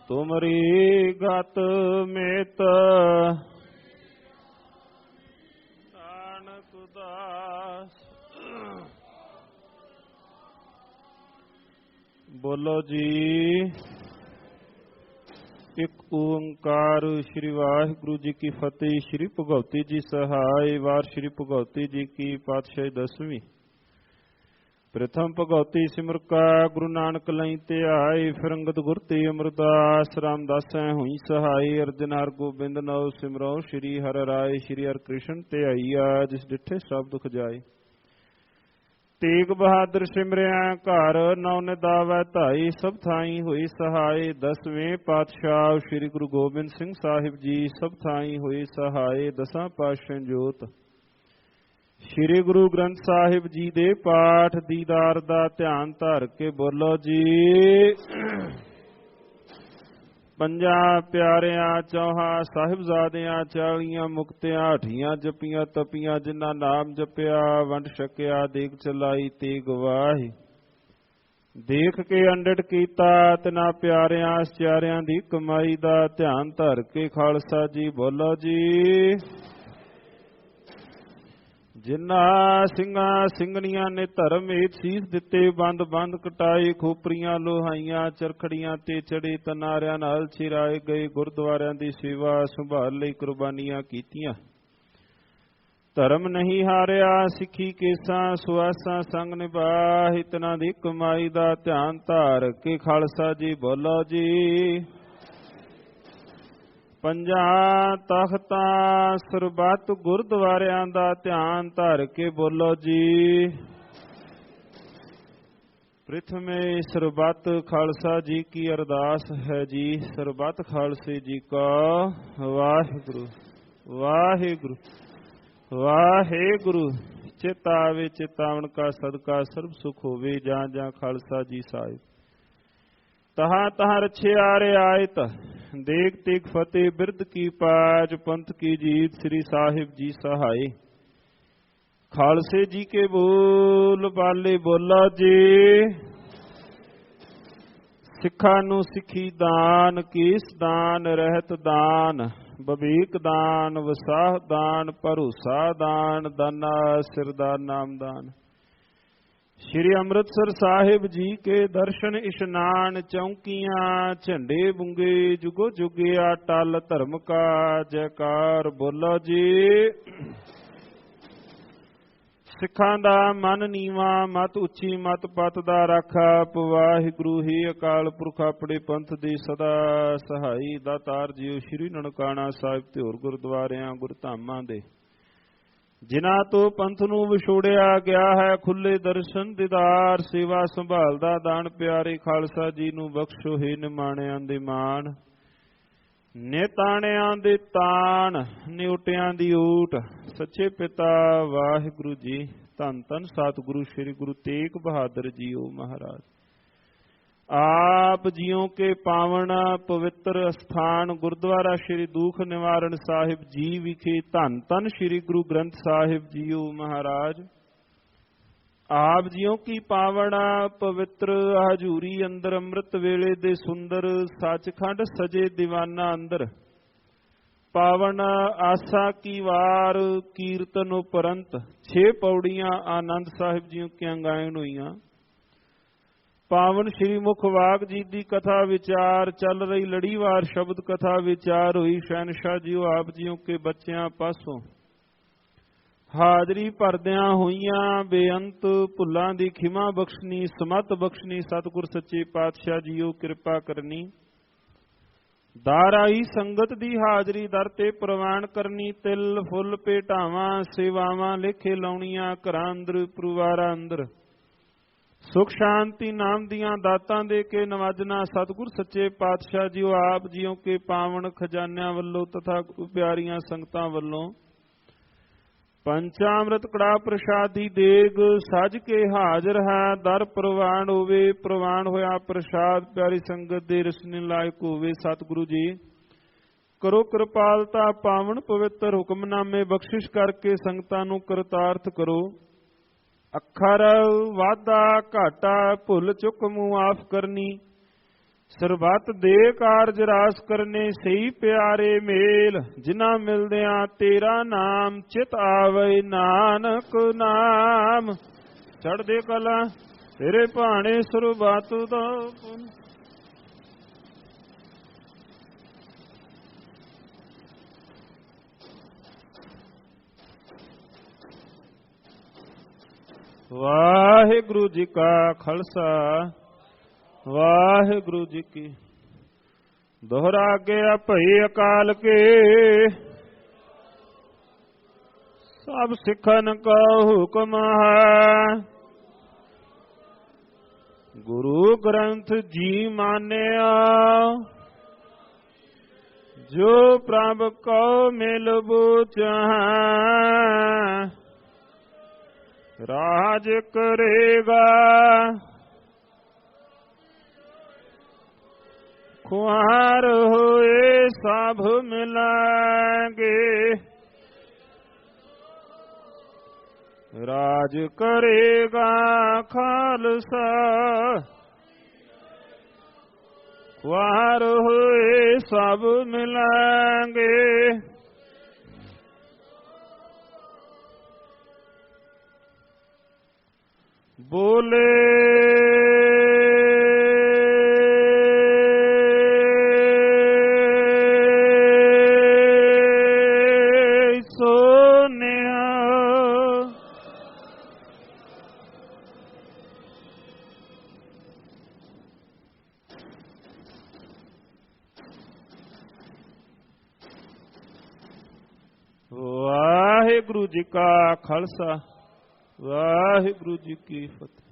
ਤੁਮਰੀ ਗਤ ਮੇਤ ਨਾਨਕ ਦਾਸ। ਬੋਲੋ ਜੀ, ਇੱਕ ਓੰਕਾਰ। ਸ੍ਰੀ ਵਾਹਿਗੁਰੂ ਜੀ ਕੀ ਫਤਿਹ। ਸ੍ਰੀ ਭਗਵਤੀ ਜੀ ਸਹਾਇ। ਵਾਰ ਸ੍ਰੀ ਭਗਵਤੀ ਜੀ ਕੀ ਪਾਤਸ਼ਾਹੀ ਦਸਵੀਂ। ਪ੍ਰਥਮ ਭਗਵਤੀ ਸਿਮਰ ਕਾ ਗੁਰੂ ਨਾਨਕ ਲਈ ਧਿਆਈ। ਫਿਰ ਅੰਗਦ ਗੁਰ ਤੇ ਅਮਰਦਾਸ ਰਾਮਦਾਸੈ ਹੋਈ ਸਹਾਈ। ਅਰਜਨ ਹਰ ਗੋਬਿੰਦ ਨਉ ਸਿਮਰੋ ਸ੍ਰੀ ਹਰਿ ਰਾਏ। ਸ੍ਰੀ ਹਰਿ ਕ੍ਰਿਸ਼ਨ ਧਿਆਈਆ, ਜਿਸ ਡਿਠੇ ਸਭ ਦੁਖ ਜਾਏ। ਤੇਗ ਬਹਾਦਰ ਸਿਮਰਿਆ ਘਰ, ਨੌ ਨਿਦਾਵੈ ਧਾਈ। ਸਭ ਥਾਈ ਹੋਈ ਸਹਾਈ। ਦਸਵੇਂ ਪਾਤਸ਼ਾਹ ਸ੍ਰੀ ਗੁਰੂ ਗੋਬਿੰਦ ਸਿੰਘ ਸਾਹਿਬ ਜੀ ਸਭ ਥਾਈ ਹੋਈ ਸਹਾਈ। ਦਸਾਂ ਪਾਤਸ਼ਾਹ ਜੋਤ ਸ੍ਰੀ ਗੁਰੂ ਗ੍ਰੰਥ ਸਾਹਿਬ ਜੀ ਦੇ ਪਾਠ ਦੀਦਾਰ ਦਾ ਧਿਆਨ ਧਰ ਕੇ ਬੋਲੋ ਜੀ। ਪੰਜਾਂ ਪਿਆਰਿਆਂ ਚੌਹਾਂ ਸਾਹਿਬਜ਼ਾਦਿਆਂ 40 ਮੁਕਤਿਆਂ 8 ਜਪੀਆਂ ਤਪੀਆਂ। ਜਿਨ੍ਹਾਂ ਨਾਮ ਜਪਿਆ ਵੰਡ ਛਕਿਆ, ਦੇਖ ਚਲਾਈ ਤੇ ਗਵਾਹੀ। ਦੇਖ ਕੇ ਅੰਡਟ ਕੀਤਾ ਤਿਨਾਂ ਪਿਆਰਿਆਂ ਸਚਿਆਰਿਆਂ ਦੀ ਕਮਾਈ ਦਾ ਧਿਆਨ ਧਰ ਕੇ ਖਾਲਸਾ ਜੀ ਬੋਲੋ ਜੀ। ਜਿਨ੍ਹਾਂ ਸਿੰਘਾਂ ਸਿੰਘਣੀਆਂ ਨੇ ਧਰਮ ਏਤ ਸੀਸ ਦਿੱਤੇ, ਬੰਦ ਬੰਦ ਕਟਾਏ, ਖੋਪਰੀਆਂ ਲੋਹਾਈਆਂ ਚਰਖੜੀਆਂ ਤੇ ਚੜੇ, ਤਨਾਰਿਆਂ ਨਾਲ ਚਿਰਾਏ ਗਏ, ਗੁਰਦੁਆਰਿਆਂ ਦੀ ਸੇਵਾ ਸੰਭਾਲ ਲਈ ਕੁਰਬਾਨੀਆਂ ਕੀਤੀਆਂ। ਧਰਮ ਨਹੀਂ ਹਾਰਿਆ, ਸਿੱਖੀ ਕੇਸਾਂ ਸੁਆਸਾਂ ਸੰਗ ਨਿਭਾਹੀ। ਤਿਨਾਂ ਦੀ ਕਮਾਈ ਦਾ ਧਿਆਨ ਧਾਰ ਕੇ ਖਾਲਸਾ ਜੀ ਬੋਲੋ ਜੀ। ਪੰਜਾਂ ਤਖਤਾਂ ਸਰਬੱਤ ਗੁਰਦੁਆਰਿਆਂ ਦਾ ਧਿਆਨ ਧਰ ਕੇ ਬੋਲੋ ਜੀ। ਪ੍ਰਥਮੇ ਸਰਬੱਤ ਖਾਲਸਾ ਜੀ ਕੀ ਅਰਦਾਸ ਹੈ ਜੀ। ਸਰਬੱਤ ਖਾਲਸੇ ਜੀ ਕਾ ਵਾਹਿਗੁਰੂ ਵਾਹਿਗੁਰੂ ਵਾਹਿਗੁਰੂ। ਚਿਤ ਆਵੇ ਚਿਤਾਵਨ ਕਾ ਸਦਕਾ ਸਰਬ ਸੁਖ ਹੋਵੇ। ਜਾਂ ਜਾਂ ਖਾਲਸਾ ਜੀ ਸਾਹਿਬ। ਤਹਾਂ ਤਹਾਂ ਰਛਿਆ ਰਿਆਇਤ ਦੇਖ ਤੇਗ ਫਤਿਹ ਬਿਰਧ ਕੀ ਪਾਜ ਪੰਥ ਕੀ ਜੀਤ ਸ੍ਰੀ ਸਾਹਿਬ ਜੀ ਸਹਾਏ। ਖਾਲਸੇ ਜੀ ਕੇ ਬੋਲ ਬਾਲੇ ਬੋਲਾ ਜੀ। ਸਿੱਖਾਂ ਨੂੰ ਸਿੱਖੀ ਦਾਨ ਕੀਸ ਦਾਨ ਰਹਿਤ ਦਾਨ ਬਬੀਕ ਦਾਨ ਵਸਾਹ ਦਾਨ ਭਰੋਸਾ ਦਾਨ ਦਾਨਾ ਸਿਰਦਾਰ ਨਾਮਦਾਨ। ਸ਼੍ਰੀ ਅੰਮ੍ਰਿਤਸਰ ਸਾਹਿਬ ਜੀ ਕੇ ਦਰਸ਼ਨ ਇਸ਼ਨਾਨ ਚੌਂਕੀਆਂ ਝੰਡੇ ਬੁੰਗੇ ਜੁਗੋ ਜੁਗਿਆ ਟਲ ਧਰਮ ਕਾ ਜੈਕਾਰ ਬੋਲੋ ਜੀ। ਸਿੱਖਾਂ ਦਾ ਮਨ ਨੀਵਾ ਮਤ ਉੱਚੀ ਮਤ ਪਤ ਦਾ ਰਾਖਾ ਵਾਹਿਗੁਰੂ ਹੀ ਅਕਾਲ ਪੁਰਖ ਆਪਣੇ ਪੰਥ ਦੀ ਸਦਾ ਸਹਾਈ। ਦਾਤਾਰ ਜੀਓ ਸ਼੍ਰੀ ਨਨਕਾਣਾ ਸਾਹਿਬ ਤੇ ਹੋਰ ਗੁਰਦੁਆਰਿਆਂ ਗੁਰਧਾਮਾਂ ਦੇ ਜਿਨ੍ਹਾਂ ਤੋਂ ਪੰਥ ਨੂੰ ਵਿਛੋੜਿਆ ਗਿਆ ਹੈ ਖੁੱਲੇ ਦਰਸ਼ਨ ਦੀਦਾਰ ਸੇਵਾ ਸੰਭਾਲ ਦਾ ਦਾਨ ਪਿਆਰੇ ਖਾਲਸਾ ਜੀ ਨੂੰ ਬਖਸ਼ੋ ਹੀ ਨਿਮਾਣਿਆਂ ਦੇ ਮਾਣ ਨੇਤਾਣਿਆਂ ਦੇ ਤਾਣ ਨਿਉਟਿਆਂ ਦੀ ਊਟ। ਸੱਚੇ ਪਿਤਾ ਵਾਹਿਗੁਰੂ ਜੀ। ਧੰਨ ਧੰਨ ਸਤਿਗੁਰੂ ਸ੍ਰੀ ਗੁਰੂ ਤੇਗ ਬਹਾਦਰ ਜੀਓ ਮਹਾਰਾਜ। ਆਪ ਜੀਓ ਕੇ ਪਾਵਨ ਪਵਿੱਤਰ ਅਸਥਾਨ ਗੁਰਦੁਆਰਾ ਸ੍ਰੀ ਦੂਖ ਨਿਵਾਰਨ ਸਾਹਿਬ ਜੀ ਵਿਖੇ ਧੰਨ ਧੰਨ ਸ੍ਰੀ ਗੁਰੂ ਗ੍ਰੰਥ ਸਾਹਿਬ ਜੀਓ ਮਹਾਰਾਜ। ਆਪ ਜੀਓ ਕੀ ਪਾਵਨ ਪਵਿੱਤਰ ਹਜੂਰੀ ਅੰਦਰ ਅੰਮ੍ਰਿਤ ਵੇਲੇ ਦੇ ਸੁੰਦਰ ਸੱਚਖੰਡ ਸਜੇ ਦੀਵਾਨਾ ਅੰਦਰ ਪਾਵਨ ਆਸਾ ਕੀ ਵਾਰ ਕੀਰਤਨ ਉਪਰੰਤ 6 ਪੌੜੀਆਂ ਆਨੰਦ ਸਾਹਿਬ ਜੀਓ ਕੀਆਂ ਗਾਇਨ ਹੋਈਆਂ। ਪਾਵਨ ਸ਼੍ਰੀ ਮੁਖ ਵਾਗ ਜੀ ਦੀ ਕਥਾ ਵਿਚਾਰ ਚੱਲ ਰਹੀ ਲੜੀਵਾਰ ਸ਼ਬਦ ਕਥਾ ਵਿਚਾਰ ਹੋਈ। ਸ਼ਹਿਨਸ਼ਾਹ ਜੀਓ ਆਪ ਜੀਓ ਕੇ ਬੱਚਿਆਂ ਪਾਸੋਂ ਹਾਜ਼ਰੀ ਭਰਦਿਆਂ ਹੋਈਆਂ ਬੇਅੰਤ ਭੁੱਲਾਂ ਦੀ ਖਿਮਾ ਬਖਸ਼ਣੀ ਸਮਤ ਬਖਸ਼ਣੀ ਸਤਿਗੁਰ ਸੱਚੇ ਪਾਤਸ਼ਾਹ ਜੀਓ ਕਿਰਪਾ ਕਰਨੀ। ਦਾਰ ਆਈ ਸੰਗਤ ਦੀ ਹਾਜ਼ਰੀ ਦਰ ਤੇ ਪ੍ਰਵਾਨ ਕਰਨੀ। ਤਿਲ ਫੁੱਲ ਭੇਟਾਵਾਂ ਸੇਵਾਵਾਂ ਲੇਖੇ ਲਾਉਣੀਆਂ ਘਰਾਂ ਅੰਦਰ ਪਰਿਵਾਰਾਂ ਅੰਦਰ ਸੁਖ ਸ਼ਾਂਤੀ ਨਾਮ ਦੀਆਂ ਦਾਤਾਂ ਦੇ ਕੇ ਨਵਾਜਣਾ ਸਤਿਗੁਰ ਸੱਚੇ ਪਾਤਸ਼ਾਹ ਜੀਓ ਆਪ ਜੀਓ ਕੇ ਪਾਵਨ ਖਜ਼ਾਨਿਆਂ ਵੱਲੋਂ ਤਥਾ ਪਿਆਰੀਆਂ ਸੰਗਤਾਂ ਵੱਲੋਂ ਪੰਚਾਮ੍ਰਿਤ ਕੜਾ ਪ੍ਰਸ਼ਾਦੀ ਦੇਗ ਸਜ ਕੇ ਹਾਜ਼ਰ ਹੈ। ਦਰ ਪ੍ਰਵਾਨ ਹੋਵੇ ਪ੍ਰਵਾਨ ਹੋਇਆ ਪ੍ਰਸ਼ਾਦ ਪਿਆਰੀ ਸੰਗਤ ਦੇ ਰਸਨੇ ਲਾਇਕ ਹੋਵੇ। ਸਤਿਗੁਰੂ ਜੀ ਕਰੋ ਕਿਰਪਾਲਤਾ ਪਾਵਨ ਪਵਿੱਤਰ ਹੁਕਮਨਾਮੇ ਬਖਸ਼ਿਸ਼ ਕਰਕੇ ਸੰਗਤਾਂ ਨੂੰ ਕਰਤਾਰਥ ਕਰੋ। ਅੱਖਰ ਵਾਧਾ ਘਾਟਾ ਭੁੱਲ ਚੁੱਕ ਮੂੰਹ ਆਫ ਕਰਨੀ ਸਰਬੱਤ ਦੇ ਕਾਰਜ ਰਾਸ ਕਰਨੇ ਸਹੀ ਪਿਆਰੇ ਮੇਲ ਜਿਨ੍ਹਾਂ ਮਿਲਦਿਆਂ ਤੇਰਾ ਨਾਮ ਚਿਤ ਆਵੇ ਨਾਨਕ ਨਾਮ ਚੜ੍ਹਦੇ ਕਲਾ ਤੇਰੇ ਭਾਣੇ ਸਰਬੱਤ ਦਾ। ਵਾਹਿਗੁਰੂ ਜੀ ਕਾ ਖਾਲਸਾ ਵਾਹਿਗੁਰੂ ਜੀ ਕੀ ਦੋਹਰਾ ਗਿਆ ਭਈ ਅਕਾਲ ਕੇ ਸਭ ਸਿੱਖਨ ਕਾ ਹੁਕਮ ਹੈ। ਗੁਰੂ ਗ੍ਰੰਥ ਜੀ ਮਾਨਿਆ ਜੋ ਪ੍ਰਭ ਕਉ ਮਿਲ ਬੁਝੈ ਰਾਜ ਕਰੇਗਾ ਖੁਆਰ ਹੋਏ ਸਭ ਮਿਲਾਂਗੇ ਰਾਜ ਕਰੇਗਾ ਖਾਲਸਾ ਖੁਆਰ ਹੋਏ ਸਭ ਮਿਲਾਂਗੇ। ਬੋਲੇ ਵਾਹਿਗੁਰੂ ਜੀ ਕਾ ਖਾਲਸਾ ਵਾਹਿਗੁਰੂ ਜੀ ਕੀ ਫਤਿਹ।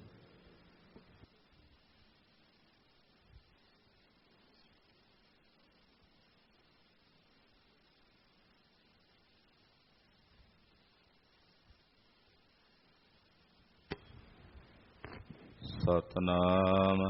ਸਤਨਾਮ